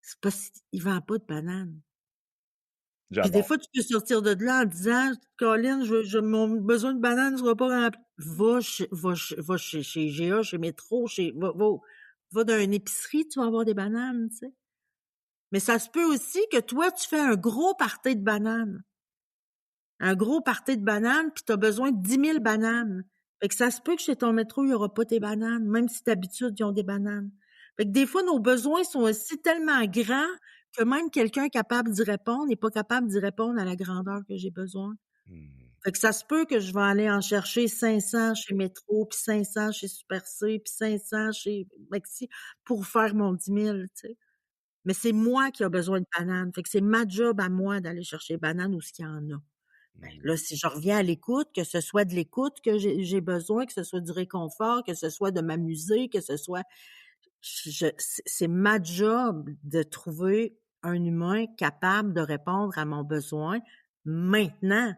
C'est parce qu'ils vendent pas de bananes. Puis des J'adore. fois, tu peux sortir de là en disant, Colin, mon besoin de bananes ne sera pas rempli. Va chez GA, chez Métro, va dans une épicerie, tu vas avoir des bananes, tu sais. Mais ça se peut aussi que toi, tu fais un gros party de bananes. Un gros party de bananes, puis tu as besoin de 10 000 bananes. Fait que ça se peut que chez ton métro, il n'y aura pas tes bananes, même si d'habitude, ils ont des bananes. Fait que des fois, nos besoins sont aussi tellement grands que même quelqu'un capable d'y répondre n'est pas capable d'y répondre à la grandeur que j'ai besoin. Hmm. Fait que ça se peut que je vais aller en chercher 500 chez Métro, puis 500 chez Super C, puis 500 chez Maxi pour faire mon 10 000, tu sais. Mais c'est moi qui ai besoin de bananes. Fait que c'est ma job à moi d'aller chercher bananes où ce qu'il y en a. Ben, là, si je reviens à l'écoute, que ce soit de l'écoute que j'ai besoin, que ce soit du réconfort, que ce soit de m'amuser, que ce soit... c'est ma job de trouver un humain capable de répondre à mon besoin maintenant.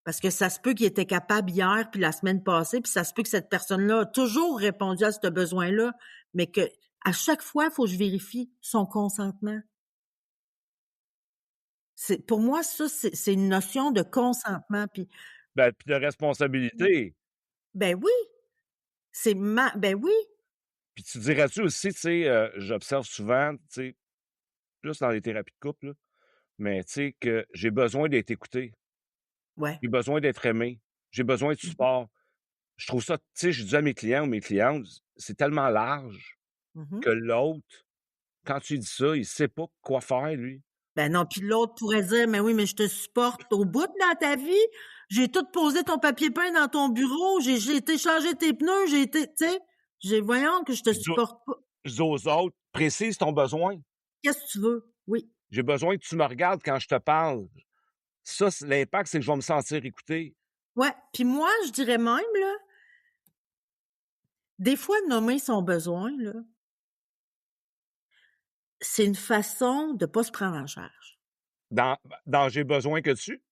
Parce que ça se peut qu'il était capable hier, puis la semaine passée, puis ça se peut que cette personne-là a toujours répondu à ce besoin-là, mais que à chaque fois, il faut que je vérifie son consentement. Pour moi, ça, c'est une notion de consentement. Puis Ben, puis de responsabilité. ben oui, ben oui, Puis tu dirais-tu aussi, tu sais, j'observe souvent, tu sais, plus dans les thérapies de couple, là, mais tu sais, que j'ai besoin d'être écouté. ouais. J'ai besoin d'être aimé. J'ai besoin de support. Je trouve ça, tu sais, je dis à mes clients ou mes clientes, c'est tellement large Mhm. que l'autre, quand tu dis ça, il sait pas quoi faire, lui. Ben non, puis l'autre pourrait dire, mais oui, mais je te supporte au bout dans ta vie. J'ai tout posé ton papier peint dans ton bureau, j'ai été changer tes pneus, j'ai été, tu sais, voyons que je te supporte pas. Je dis aux autres, précise ton besoin. Qu'est-ce que tu veux? Oui. J'ai besoin que tu me regardes quand je te parle. Ça, l'impact, c'est que je vais me sentir écouté. Ouais. Puis moi, je dirais même, là, des fois, nommer son besoin, là, c'est une façon de pas se prendre en charge. Dans j'ai besoin que tu.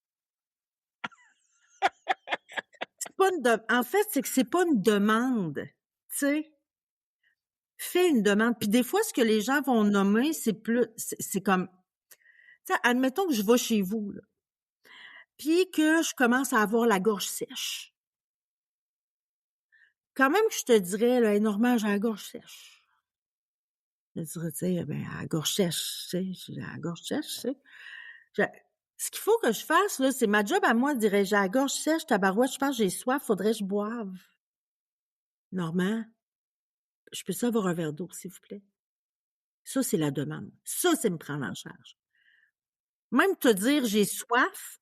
C'est pas en fait, c'est que c'est pas une demande, tu sais. Fais une demande. Puis des fois, ce que les gens vont nommer, c'est comme, tu sais, admettons que je vais chez vous, là, puis que je commence à avoir la gorge sèche. Quand même que je te dirais, là, Normand, j'ai la gorge sèche. Je dirais, tu sais, ben, à la gorge sèche, tu sais, j'ai la gorge sèche, tu sais. Ce qu'il faut que je fasse, là, c'est ma job à moi de dire, j'ai la gorge sèche, tabarouette, je pense que j'ai soif, faudrait que je boive. Normand, je peux avoir un verre d'eau, s'il vous plaît? Ça, c'est la demande. Ça, c'est me prendre en charge. Même te dire j'ai soif,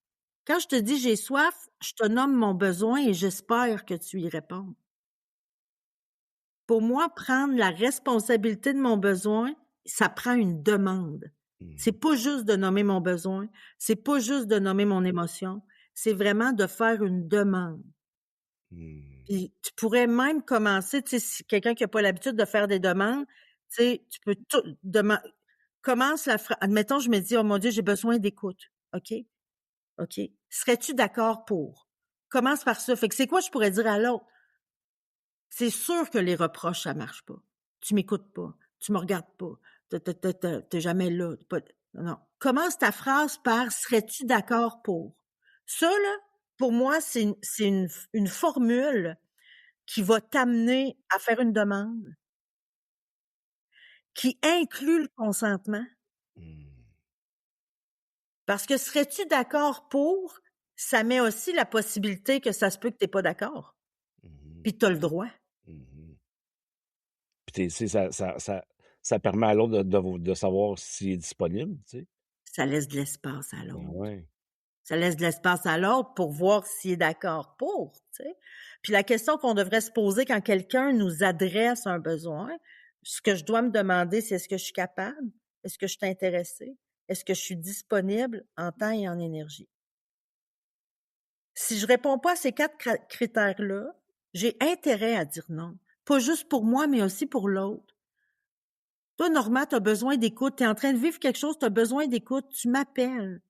quand je te dis j'ai soif, je te nomme mon besoin et j'espère que tu y réponds. Pour moi, prendre la responsabilité de mon besoin, ça prend une demande. C'est pas juste de nommer mon besoin, c'est pas juste de nommer mon émotion, c'est vraiment de faire une demande. Puis tu pourrais même commencer, tu sais, si quelqu'un qui n'a pas l'habitude de faire des demandes, tu sais, tu peux tout demander. Commence la phrase. Admettons, je me dis, oh mon Dieu, j'ai besoin d'écoute. OK? OK. Serais-tu d'accord pour? Commence par ça. Fait que c'est quoi je pourrais dire à l'autre? C'est sûr que les reproches, ça marche pas. Tu m'écoutes pas. Tu me regardes pas. T'es jamais là. Non. Commence ta phrase par serais-tu d'accord pour? Ça, là, pour moi, c'est une formule qui va t'amener à faire une demande, qui inclut le consentement. Parce que serais-tu d'accord pour, ça met aussi la possibilité que ça se peut que t'es pas d'accord. Puis t'as le droit. Puis ça permet à l'autre de savoir s'il est disponible, tu sais. Ça laisse de l'espace à Ben l'autre. ouais. Ça laisse de l'espace à l'autre pour voir s'il est d'accord pour, tu sais. Puis la question qu'on devrait se poser quand quelqu'un nous adresse un besoin, ce que je dois me demander, c'est est-ce que je suis capable? Est-ce que je suis intéressée? Est-ce que je suis disponible en temps et en énergie? Si je réponds pas à ces 4 critères-là, j'ai intérêt à dire non. Pas juste pour moi, mais aussi pour l'autre. Toi, Normand, tu as besoin d'écoute. Tu es en train de vivre quelque chose, tu as besoin d'écoute. Tu m'appelles.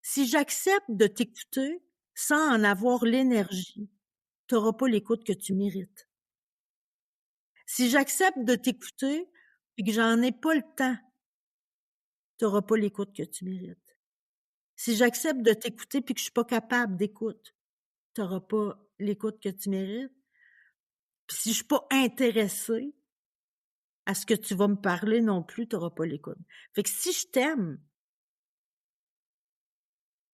Si j'accepte de t'écouter sans en avoir l'énergie, tu n'auras pas l'écoute que tu mérites. Si j'accepte de t'écouter et que j'en ai pas le temps, tu n'auras pas l'écoute que tu mérites. Si j'accepte de t'écouter puis que je suis pas capable d'écoute, tu n'auras pas l'écoute que tu mérites. Puis si je suis pas intéressée à ce que tu vas me parler non plus, tu n'auras pas l'écoute. Fait que si je t'aime,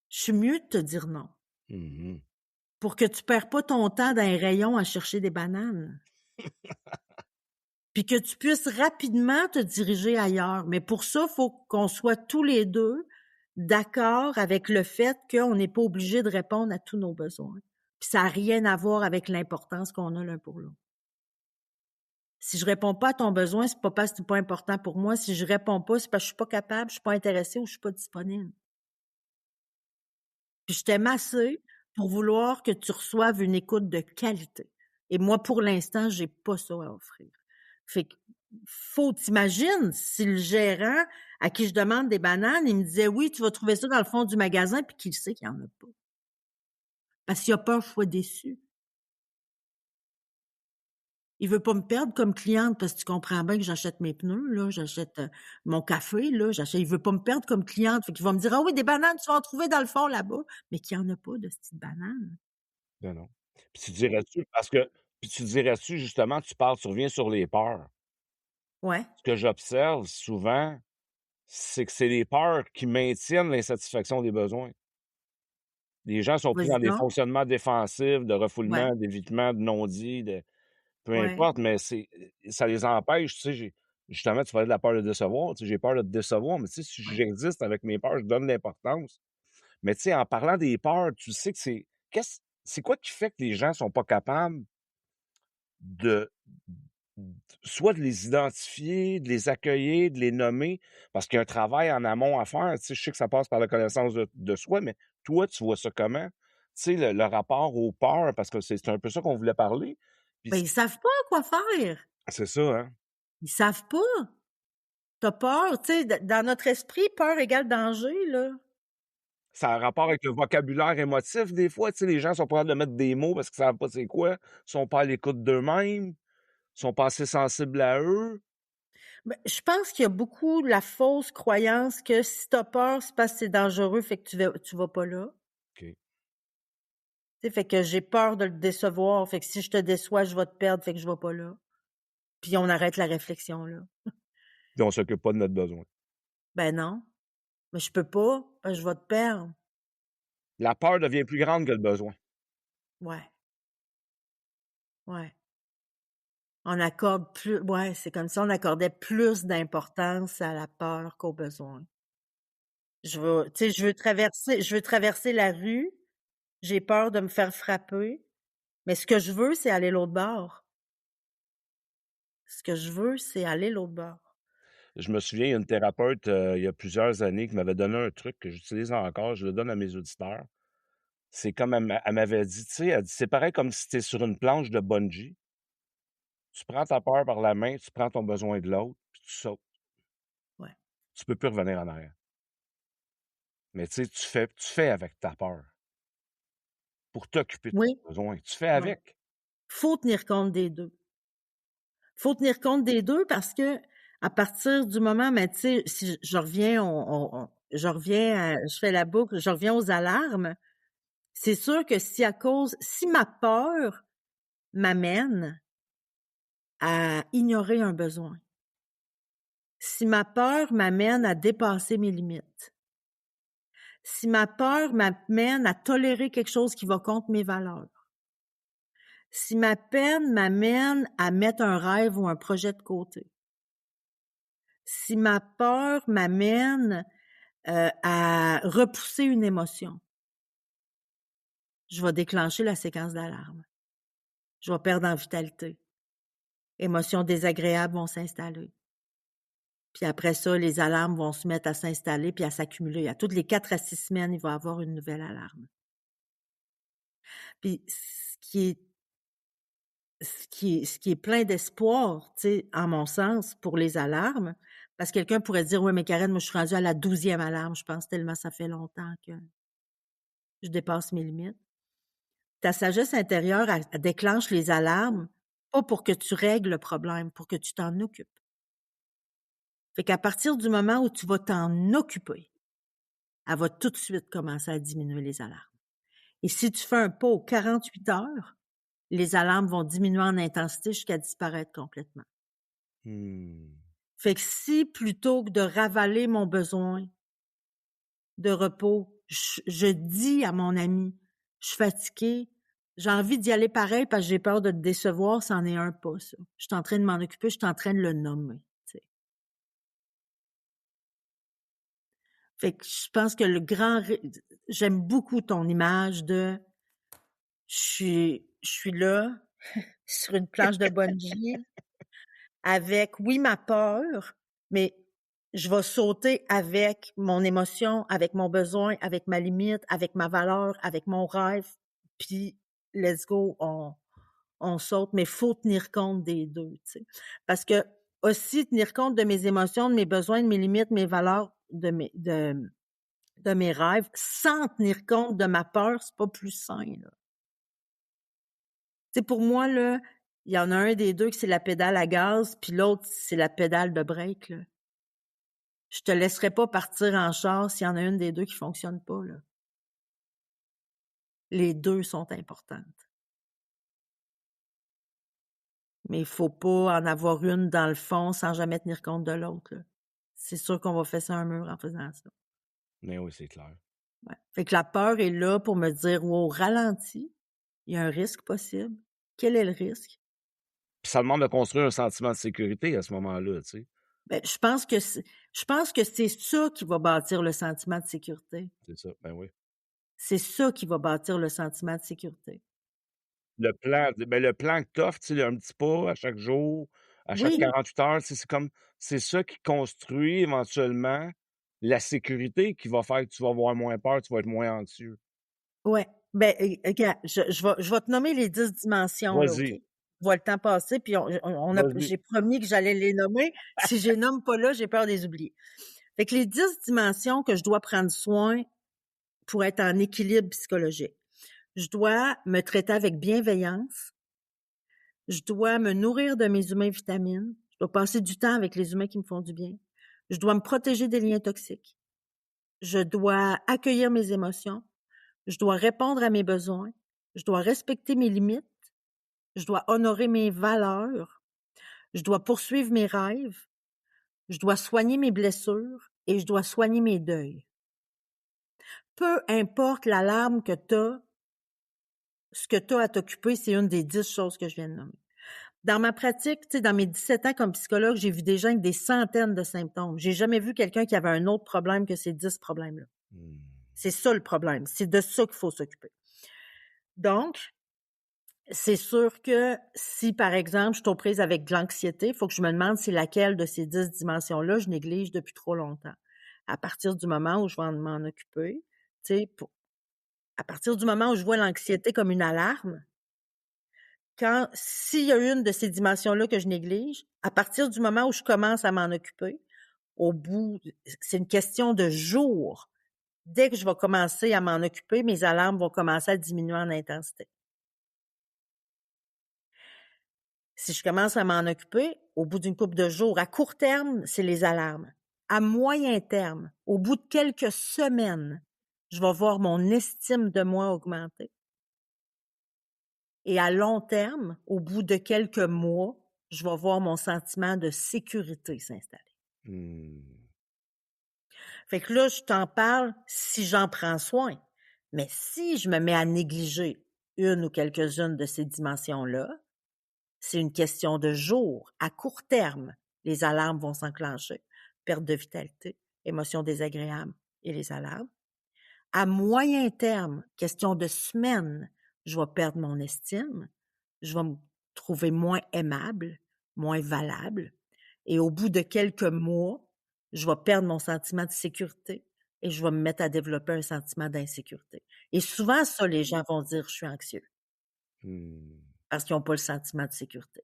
je suis mieux de te dire non. Mhm. Pour que tu perds pas ton temps dans un rayon à chercher des bananes. Puis que tu puisses rapidement te diriger ailleurs. Mais pour ça, il faut qu'on soit tous les deux d'accord avec le fait qu'on n'est pas obligé de répondre à tous nos besoins. Puis ça n'a rien à voir avec l'importance qu'on a l'un pour l'autre. Si je réponds pas à ton besoin, c'est pas parce que c'est pas important pour moi. Si je réponds pas, c'est parce que je suis pas capable, je suis pas intéressée ou je suis pas disponible. Puis je t'aime assez pour vouloir que tu reçoives une écoute de qualité. Et moi, pour l'instant, j'ai pas ça à offrir. Fait que faut t'imaginer si le gérant à qui je demande des bananes, il me disait oui, tu vas trouver ça dans le fond du magasin, puis qu'il sait qu'il n'y en a pas. Parce qu'il a peur que je sois déçue. Il veut pas me perdre comme cliente parce que tu comprends bien que j'achète mes pneus, là, j'achète mon café, là, il veut pas me perdre comme cliente. Fait qu'il va me dire, ah oui, des bananes, tu vas en trouver dans le fond là-bas, mais qu'il n'y en a pas de petites bananes. Ben non. Puis tu dirais-tu parce que puis tu dirais-tu justement, tu reviens sur les peurs. Ouais, Ce que j'observe souvent, c'est que c'est les peurs qui maintiennent l'insatisfaction des besoins. Les gens sont pris vas-y dans des donc. fonctionnements défensifs, de Ouais, refoulement, d'évitement, de non-dit, de peu ouais, importe, mais ça les empêche, tu sais, justement, tu parlais de la peur de décevoir, tu sais, j'ai peur de te décevoir, mais tu sais, si ouais. j'existe avec mes peurs, je donne l'importance. Mais tu sais, en parlant des peurs, tu sais que c'est quoi qui fait que les gens sont pas capables de soit de les identifier, de les accueillir, de les nommer, parce qu'il y a un travail en amont à faire. Tu sais, je sais que ça passe par la connaissance de soi, mais toi, tu vois ça comment? Tu sais, le rapport aux peurs, parce que c'est un peu ça qu'on voulait parler. Puis Ben, ils savent pas quoi faire. c'est ça, hein? Ils savent pas. T'as peur, tu sais, dans notre esprit, peur égale danger, là. Ça a un rapport avec le vocabulaire émotif, des fois. Tu sais, les gens sont pas capables de mettre des mots parce qu'ils savent pas c'est quoi, sont pas à l'écoute d'eux-mêmes, sont pas assez sensibles à eux. Ben, je pense qu'il y a beaucoup la fausse croyance que si t'as peur, c'est parce que c'est dangereux, fait que tu vas pas là. OK. Tu sais, fait que j'ai peur de le décevoir, fait que si je te déçois, je vais te perdre, fait que je vais pas là. Puis on arrête la réflexion là. Puis on s'occupe pas de notre besoin. Ben non, mais je peux pas, parce que je vais te perdre. La peur devient plus grande que le besoin. Ouais, ouais. On accorde plus, ouais, c'est comme si on accordait plus d'importance à la peur qu'au besoin. Tu sais, je veux traverser la rue, j'ai peur de me faire frapper, mais ce que je veux, c'est aller l'autre bord. Ce que je veux, c'est aller l'autre bord. Je me souviens, il y a une thérapeute, il y a plusieurs années qui m'avait donné un truc que j'utilise encore, je le donne à mes auditeurs. C'est comme elle m'avait dit, tu sais, elle dit: «C'est pareil comme si tu es sur une planche de bungee. Tu prends ta peur par la main, tu prends ton besoin de l'autre, puis tu sautes. Ouais. Tu peux plus revenir en arrière. Mais tu sais, tu fais avec ta peur pour t'occuper de Oui, tes besoins. Tu fais ouais. avec». Faut tenir compte des 2. Faut tenir compte des 2 parce que à partir du moment, mais tu sais, si je reviens, je reviens, je fais la boucle, je reviens aux alarmes. C'est sûr que si ma peur m'amène à ignorer un besoin, si ma peur m'amène à dépasser mes limites, si ma peur m'amène à tolérer quelque chose qui va contre mes valeurs, si ma peine m'amène à mettre un rêve ou un projet de côté, si ma peur m'amène à repousser une émotion, je vais déclencher la séquence d'alarme. Je vais perdre en vitalité. Émotions désagréables vont s'installer. Puis après ça, les alarmes vont se mettre à s'installer puis à s'accumuler. À toutes les 4 à 6 semaines, il va y avoir une nouvelle alarme. Puis ce qui est ce qui est plein d'espoir, tu sais, en mon sens, pour les alarmes. Parce que quelqu'un pourrait dire: «Ouais, mais Karen, moi, je suis rendue à la 12e alarme, je pense, tellement ça fait longtemps que je dépasse mes limites». Ta sagesse intérieure, elle déclenche les alarmes, pas pour que tu règles le problème, pour que tu t'en occupes. Fait qu'à partir du moment où tu vas t'en occuper, elle va tout de suite commencer à diminuer les alarmes. Et si tu fais un pas aux 48 heures, les alarmes vont diminuer en intensité jusqu'à disparaître complètement. Mmh. Fait que si plutôt que de ravaler mon besoin de repos, je dis à mon ami: «Je suis fatiguée, j'ai envie d'y aller pareil parce que j'ai peur de te décevoir», c'en est un pas, ça. Je suis en train de m'en occuper, je suis en train de le nommer, tu sais. Fait que je pense que le grand ré j'aime beaucoup ton image de je suis là, sur une planche de bungee avec, oui, ma peur, mais je vais sauter avec mon émotion, avec mon besoin, avec ma limite, avec ma valeur, avec mon rêve, puis let's go, on saute, mais faut tenir compte des 2, tu sais. Parce que aussi tenir compte de mes émotions, de mes besoins, de mes limites, mes valeurs, de mes rêves, sans tenir compte de ma peur, c'est pas plus sain, là. Tu sais, pour moi, là, il y en a un des 2 que c'est la pédale à gaz, puis l'autre, c'est la pédale de break, là. Je te laisserai pas partir en char s'il y en a une des 2 qui fonctionne pas, là. Les 2 sont importantes. Mais il faut pas en avoir une dans le fond sans jamais tenir compte de l'autre, là. C'est sûr qu'on va fesser un mur en faisant ça. Mais oui, c'est clair. Ouais. Fait que la peur est là pour me dire: «Wow, ralentis, il y a un risque possible. Quel est le risque?» Puis ça demande de construire un sentiment de sécurité à ce moment-là, tu sais. Ben, je pense que c'est ça qui va bâtir le sentiment de sécurité. C'est ça, ben oui. C'est ça qui va bâtir le sentiment de sécurité. Le plan que tu offres, tu sais, un petit pas à chaque jour, à chaque Oui, 48 heures, tu sais, c'est ça qui construit éventuellement la sécurité qui va faire que tu vas avoir moins peur, tu vas être moins anxieux. ouais. Ben, regarde, je vais te nommer les 10 dimensions, là, OK? Vas-y, Je vois le temps passer, puis vas-y. j'ai promis que j'allais les nommer. Si je les nomme pas là, j'ai peur de les oublier. Fait que les 10 dimensions que je dois prendre soin pour être en équilibre psychologique. Je dois me traiter avec bienveillance. Je dois me nourrir de mes humains vitamines. Je dois passer du temps avec les humains qui me font du bien. Je dois me protéger des liens toxiques. Je dois accueillir mes émotions. Je dois répondre à mes besoins. Je dois respecter mes limites. Je dois honorer mes valeurs. Je dois poursuivre mes rêves. Je dois soigner mes blessures et je dois soigner mes deuils. Peu importe l'alarme que tu as, ce que tu as à t'occuper, c'est une des 10 choses que je viens de nommer. Dans ma pratique, tu sais, dans mes 17 ans comme psychologue, j'ai vu des gens avec des centaines de symptômes. J'ai jamais vu quelqu'un qui avait un autre problème que ces 10 problèmes-là. Mmh. C'est ça le problème. C'est de ça qu'il faut s'occuper. Donc, c'est sûr que si, par exemple, je suis aux prises avec de l'anxiété, il faut que je me demande c'est laquelle de ces 10 dimensions-là je néglige depuis trop longtemps. À partir du moment où je vais m'en occuper, tu sais, à partir du moment où je vois l'anxiété comme une alarme, s'il y a une de ces dimensions-là que je néglige, à partir du moment où je commence à m'en occuper, c'est une question de jours. Dès que je vais commencer à m'en occuper, mes alarmes vont commencer à diminuer en intensité. Si je commence à m'en occuper, au bout d'une couple de jours, à court terme, c'est les alarmes. À moyen terme, au bout de quelques semaines, je vais voir mon estime de moi augmenter. Et à long terme, au bout de quelques mois, je vais voir mon sentiment de sécurité s'installer. Mmh. Fait que là, je t'en parle si j'en prends soin. Mais si je me mets à négliger une ou quelques-unes de ces dimensions-là, c'est une question de jours. À court terme, les alarmes vont s'enclencher. Perte de vitalité, émotions désagréables et les alarmes. À moyen terme, question de semaines, je vais perdre mon estime, je vais me trouver moins aimable, moins valable. Et au bout de quelques mois, je vais perdre mon sentiment de sécurité et je vais me mettre à développer un sentiment d'insécurité. Et souvent, ça, les gens vont dire, je suis anxieux. Mmh. parce qu'ils ont pas le sentiment de sécurité.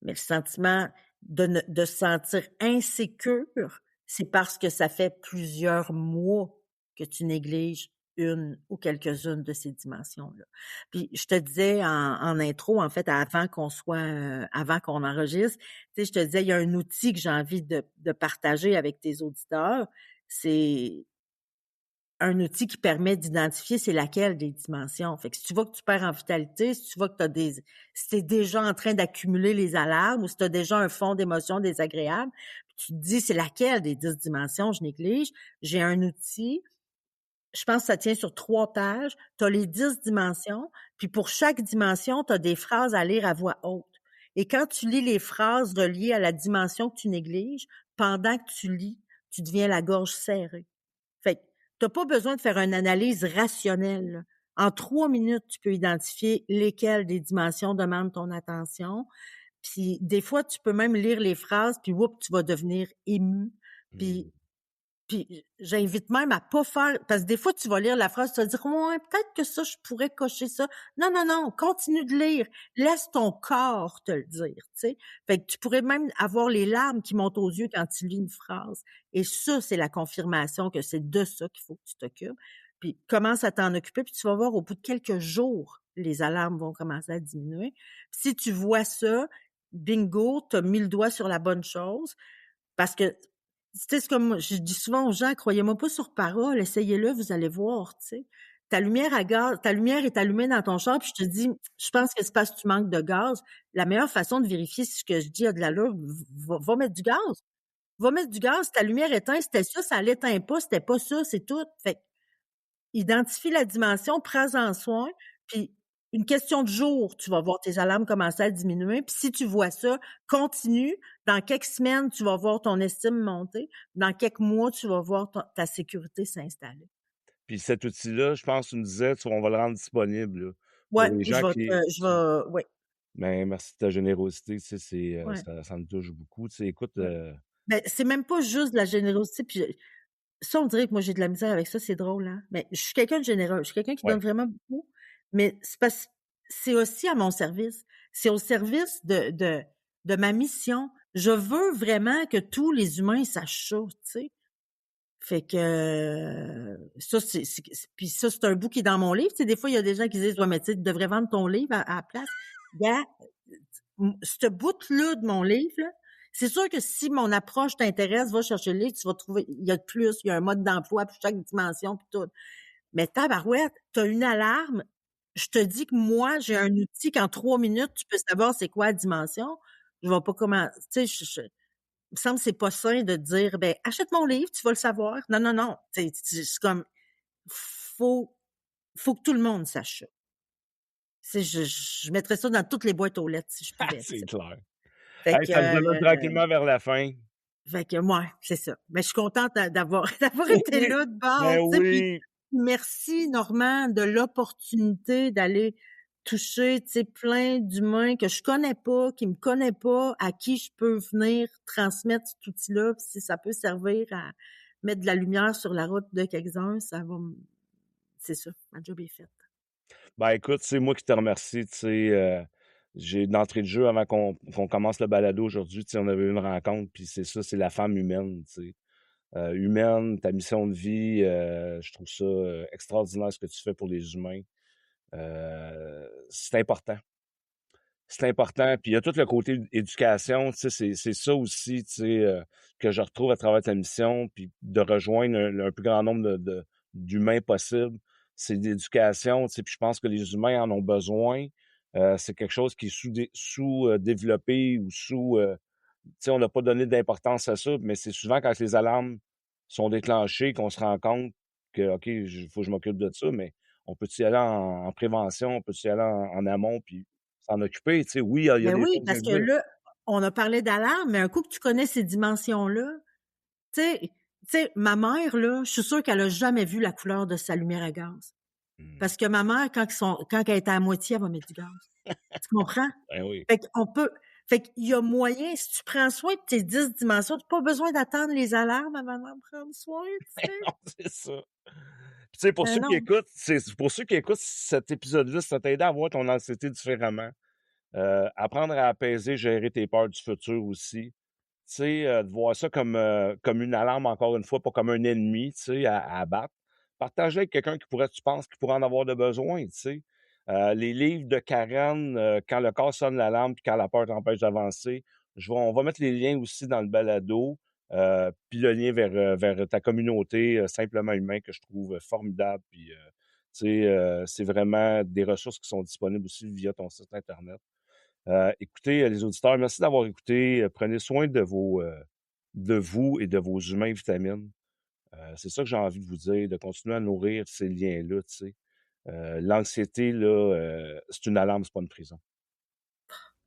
Mais le sentiment de se sentir insécure, c'est parce que ça fait plusieurs mois que tu négliges une ou quelques-unes de ces dimensions-là. Puis je te disais en intro, en fait, avant qu'on enregistre, tu sais, je te disais, il y a un outil que j'ai envie de partager avec tes auditeurs. C'est un outil qui permet d'identifier c'est laquelle des dimensions. Fait que si tu vois que tu perds en vitalité, si tu vois que si t'es déjà en train d'accumuler les alarmes ou si tu as déjà un fond d'émotions désagréables, puis tu te dis c'est laquelle des 10 dimensions je néglige, j'ai un outil, je pense que ça tient sur 3 pages, tu as les 10 dimensions, puis pour chaque dimension, tu as des phrases à lire à voix haute. Et quand tu lis les phrases reliées à la dimension que tu négliges, pendant que tu lis, tu deviens la gorge serrée. Fait que t'as pas besoin de faire une analyse rationnelle, là. En 3 minutes, tu peux identifier lesquelles des dimensions demandent ton attention. Puis des fois, tu peux même lire les phrases, puis whoop, tu vas devenir ému. Mmh. Puis j'invite même à pas faire, parce que des fois, tu vas lire la phrase, tu vas dire, ouais, peut-être que ça, je pourrais cocher ça. Non, non, non, continue de lire. Laisse ton corps te le dire, tu sais. Fait que tu pourrais même avoir les larmes qui montent aux yeux quand tu lis une phrase. Et ça, c'est la confirmation que c'est de ça qu'il faut que tu t'occupes. Puis commence à t'en occuper, puis tu vas voir au bout de quelques jours, les alarmes vont commencer à diminuer. Puis si tu vois ça, bingo, tu as mis le doigt sur la bonne chose. Parce que, tu sais, c'est comme je dis souvent aux gens, croyez-moi pas sur parole, essayez-le, vous allez voir, tu sais. Ta lumière est allumée dans ton char, puis je te dis, je pense que c'est parce que tu manques de gaz. La meilleure façon de vérifier si ce que je dis a de l'allure, va mettre du gaz. Va mettre du gaz, si ta lumière éteint, c'était ça l'éteint pas, c'était pas ça, c'est tout. Fait que identifie la dimension, prends-en soin, puis une question de jour, tu vas voir tes alarmes commencer à diminuer. Puis si tu vois ça, continue. Dans quelques semaines, tu vas voir ton estime monter. Dans quelques mois, tu vas voir ta sécurité s'installer. Puis cet outil-là, je pense que tu me disais, on va le rendre disponible, là, Ouais, pour les gens je vais, ouais, ben, merci de ta générosité, tu sais, ouais, ça me touche beaucoup. Tu sais, écoute, ouais. Ben, c'est même pas juste de la générosité, puis ça, on dirait que moi, j'ai de la misère avec ça, c'est drôle, hein? Mais je suis quelqu'un de généreux, je suis quelqu'un qui ouais. donne vraiment beaucoup, mais c'est aussi à mon service. C'est au service de ma mission. Je veux vraiment que tous les humains sachent ça, tu sais? Fait que ça, puis ça, c'est un bout qui est dans mon livre. Tu sais, des fois, il y a des gens qui disent, ouais, mais tu sais, tu devrais vendre ton livre à la place. Gars, ce bout-là de mon livre, là, c'est sûr que si mon approche t'intéresse, va chercher le livre, tu vas trouver, il y a de plus, il y a un mode d'emploi pour chaque dimension, puis tout. Mais tabarouette, t'as une alarme. Je te dis que moi, j'ai un outil qu'en 3 minutes, tu peux savoir c'est quoi la dimension. Je vois pas comment, tu sais, il me semble que c'est pas sain de dire, ben, achète mon livre, tu vas le savoir. Non, non, non. C'est comme, faut, faut que tout le monde sache ça. Je mettrais ça dans toutes les boîtes aux lettres si je pouvais, tu C'est sais. clair. Fait Hey, que, ça nous amène tranquillement vers la fin. mouais, c'est ça. Mais je suis contente d'avoir été Oui, là de base, ben tu sais, puis oui. merci Normand de l'opportunité d'aller toucher, tu sais, plein d'humains que je connais pas, qui me connaissent pas, à qui je peux venir transmettre cet outil-là, puis si ça peut servir à mettre de la lumière sur la route de quelques-uns, c'est ça, ma job est faite. Ben, écoute, c'est moi qui te remercie, tu sais, j'ai d'entrée de jeu avant qu'on commence le balado aujourd'hui, tu sais, on avait eu une rencontre, puis c'est ça, c'est la femme humaine, tu sais. Humaine, ta mission de vie, je trouve ça, extraordinaire ce que tu fais pour les humains. C'est important. C'est important. Puis il y a tout le côté éducation, tu sais, c'est ça aussi, tu sais, que je retrouve à travers ta mission, puis de rejoindre un plus grand nombre d'humains possible. C'est l'éducation, tu sais, puis je pense que les humains en ont besoin. C'est quelque chose qui est sous-développé ou tu sais, on n'a pas donné d'importance à ça, mais c'est souvent quand les alarmes sont déclenchées qu'on se rend compte que, OK, il faut que je m'occupe de ça, mais on peut-y aller en prévention, on peut-y aller en amont, puis s'en occuper, tu sais. Oui, il y a Ben des oui, choses à parce que dire. là, on a parlé d'alarme, mais un coup que tu connais ces dimensions-là, tu sais, ma mère, là, je suis sûre qu'elle a jamais vu la couleur de sa lumière à gaz. Mmh. Parce que ma mère, quand elle est à moitié, elle va mettre du gaz. Tu comprends? Ben oui. Fait qu'il y a moyen, si tu prends soin de tes 10 dimensions, tu n'as pas besoin d'attendre les alarmes avant d'en prendre soin, tu sais? Non, c'est ça. Puis tu sais, pour Ben ceux qui non. écoutent, c'est pour ceux qui écoutent cet épisode-là, ça t'a aidé à voir ton anxiété différemment. Apprendre à apaiser, gérer tes peurs du futur aussi. Tu sais, de voir ça comme une alarme, encore une fois, pas comme un ennemi, tu sais, à abattre. Partager avec quelqu'un tu penses, qui pourrait en avoir de besoin, tu sais. Les livres de Karen, quand le corps sonne l'alarme puis quand la peur t'empêche d'avancer. On va mettre les liens aussi dans le balado, puis le lien vers ta communauté, Simplement Humain, que je trouve formidable. Puis, tu sais, c'est vraiment des ressources qui sont disponibles aussi via ton site Internet. Écoutez, les auditeurs, merci d'avoir écouté. Prenez soin de vous et de vos humains vitamines. C'est ça que j'ai envie de vous dire, de continuer à nourrir ces liens-là, tu sais. L'anxiété, là, c'est une alarme, c'est pas une prison.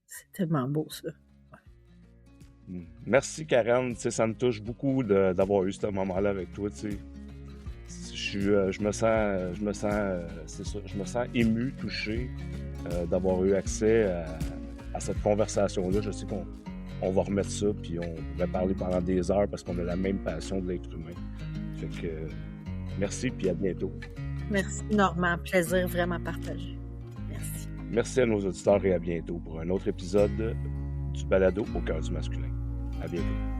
C'est tellement beau, ça. Merci, Karen. Tu sais, ça me touche beaucoup d'avoir eu ce moment-là avec toi, tu sais. Je me sens ému, touché d'avoir eu accès à cette conversation-là. Je sais qu'on va remettre ça, puis on pourrait parler pendant des heures parce qu'on a la même passion de l'être humain. Fait que merci, puis à bientôt. Merci, Normand. Plaisir vraiment partagé. Merci. Merci à nos auditeurs et à bientôt pour un autre épisode du Balado au cœur du masculin. À bientôt.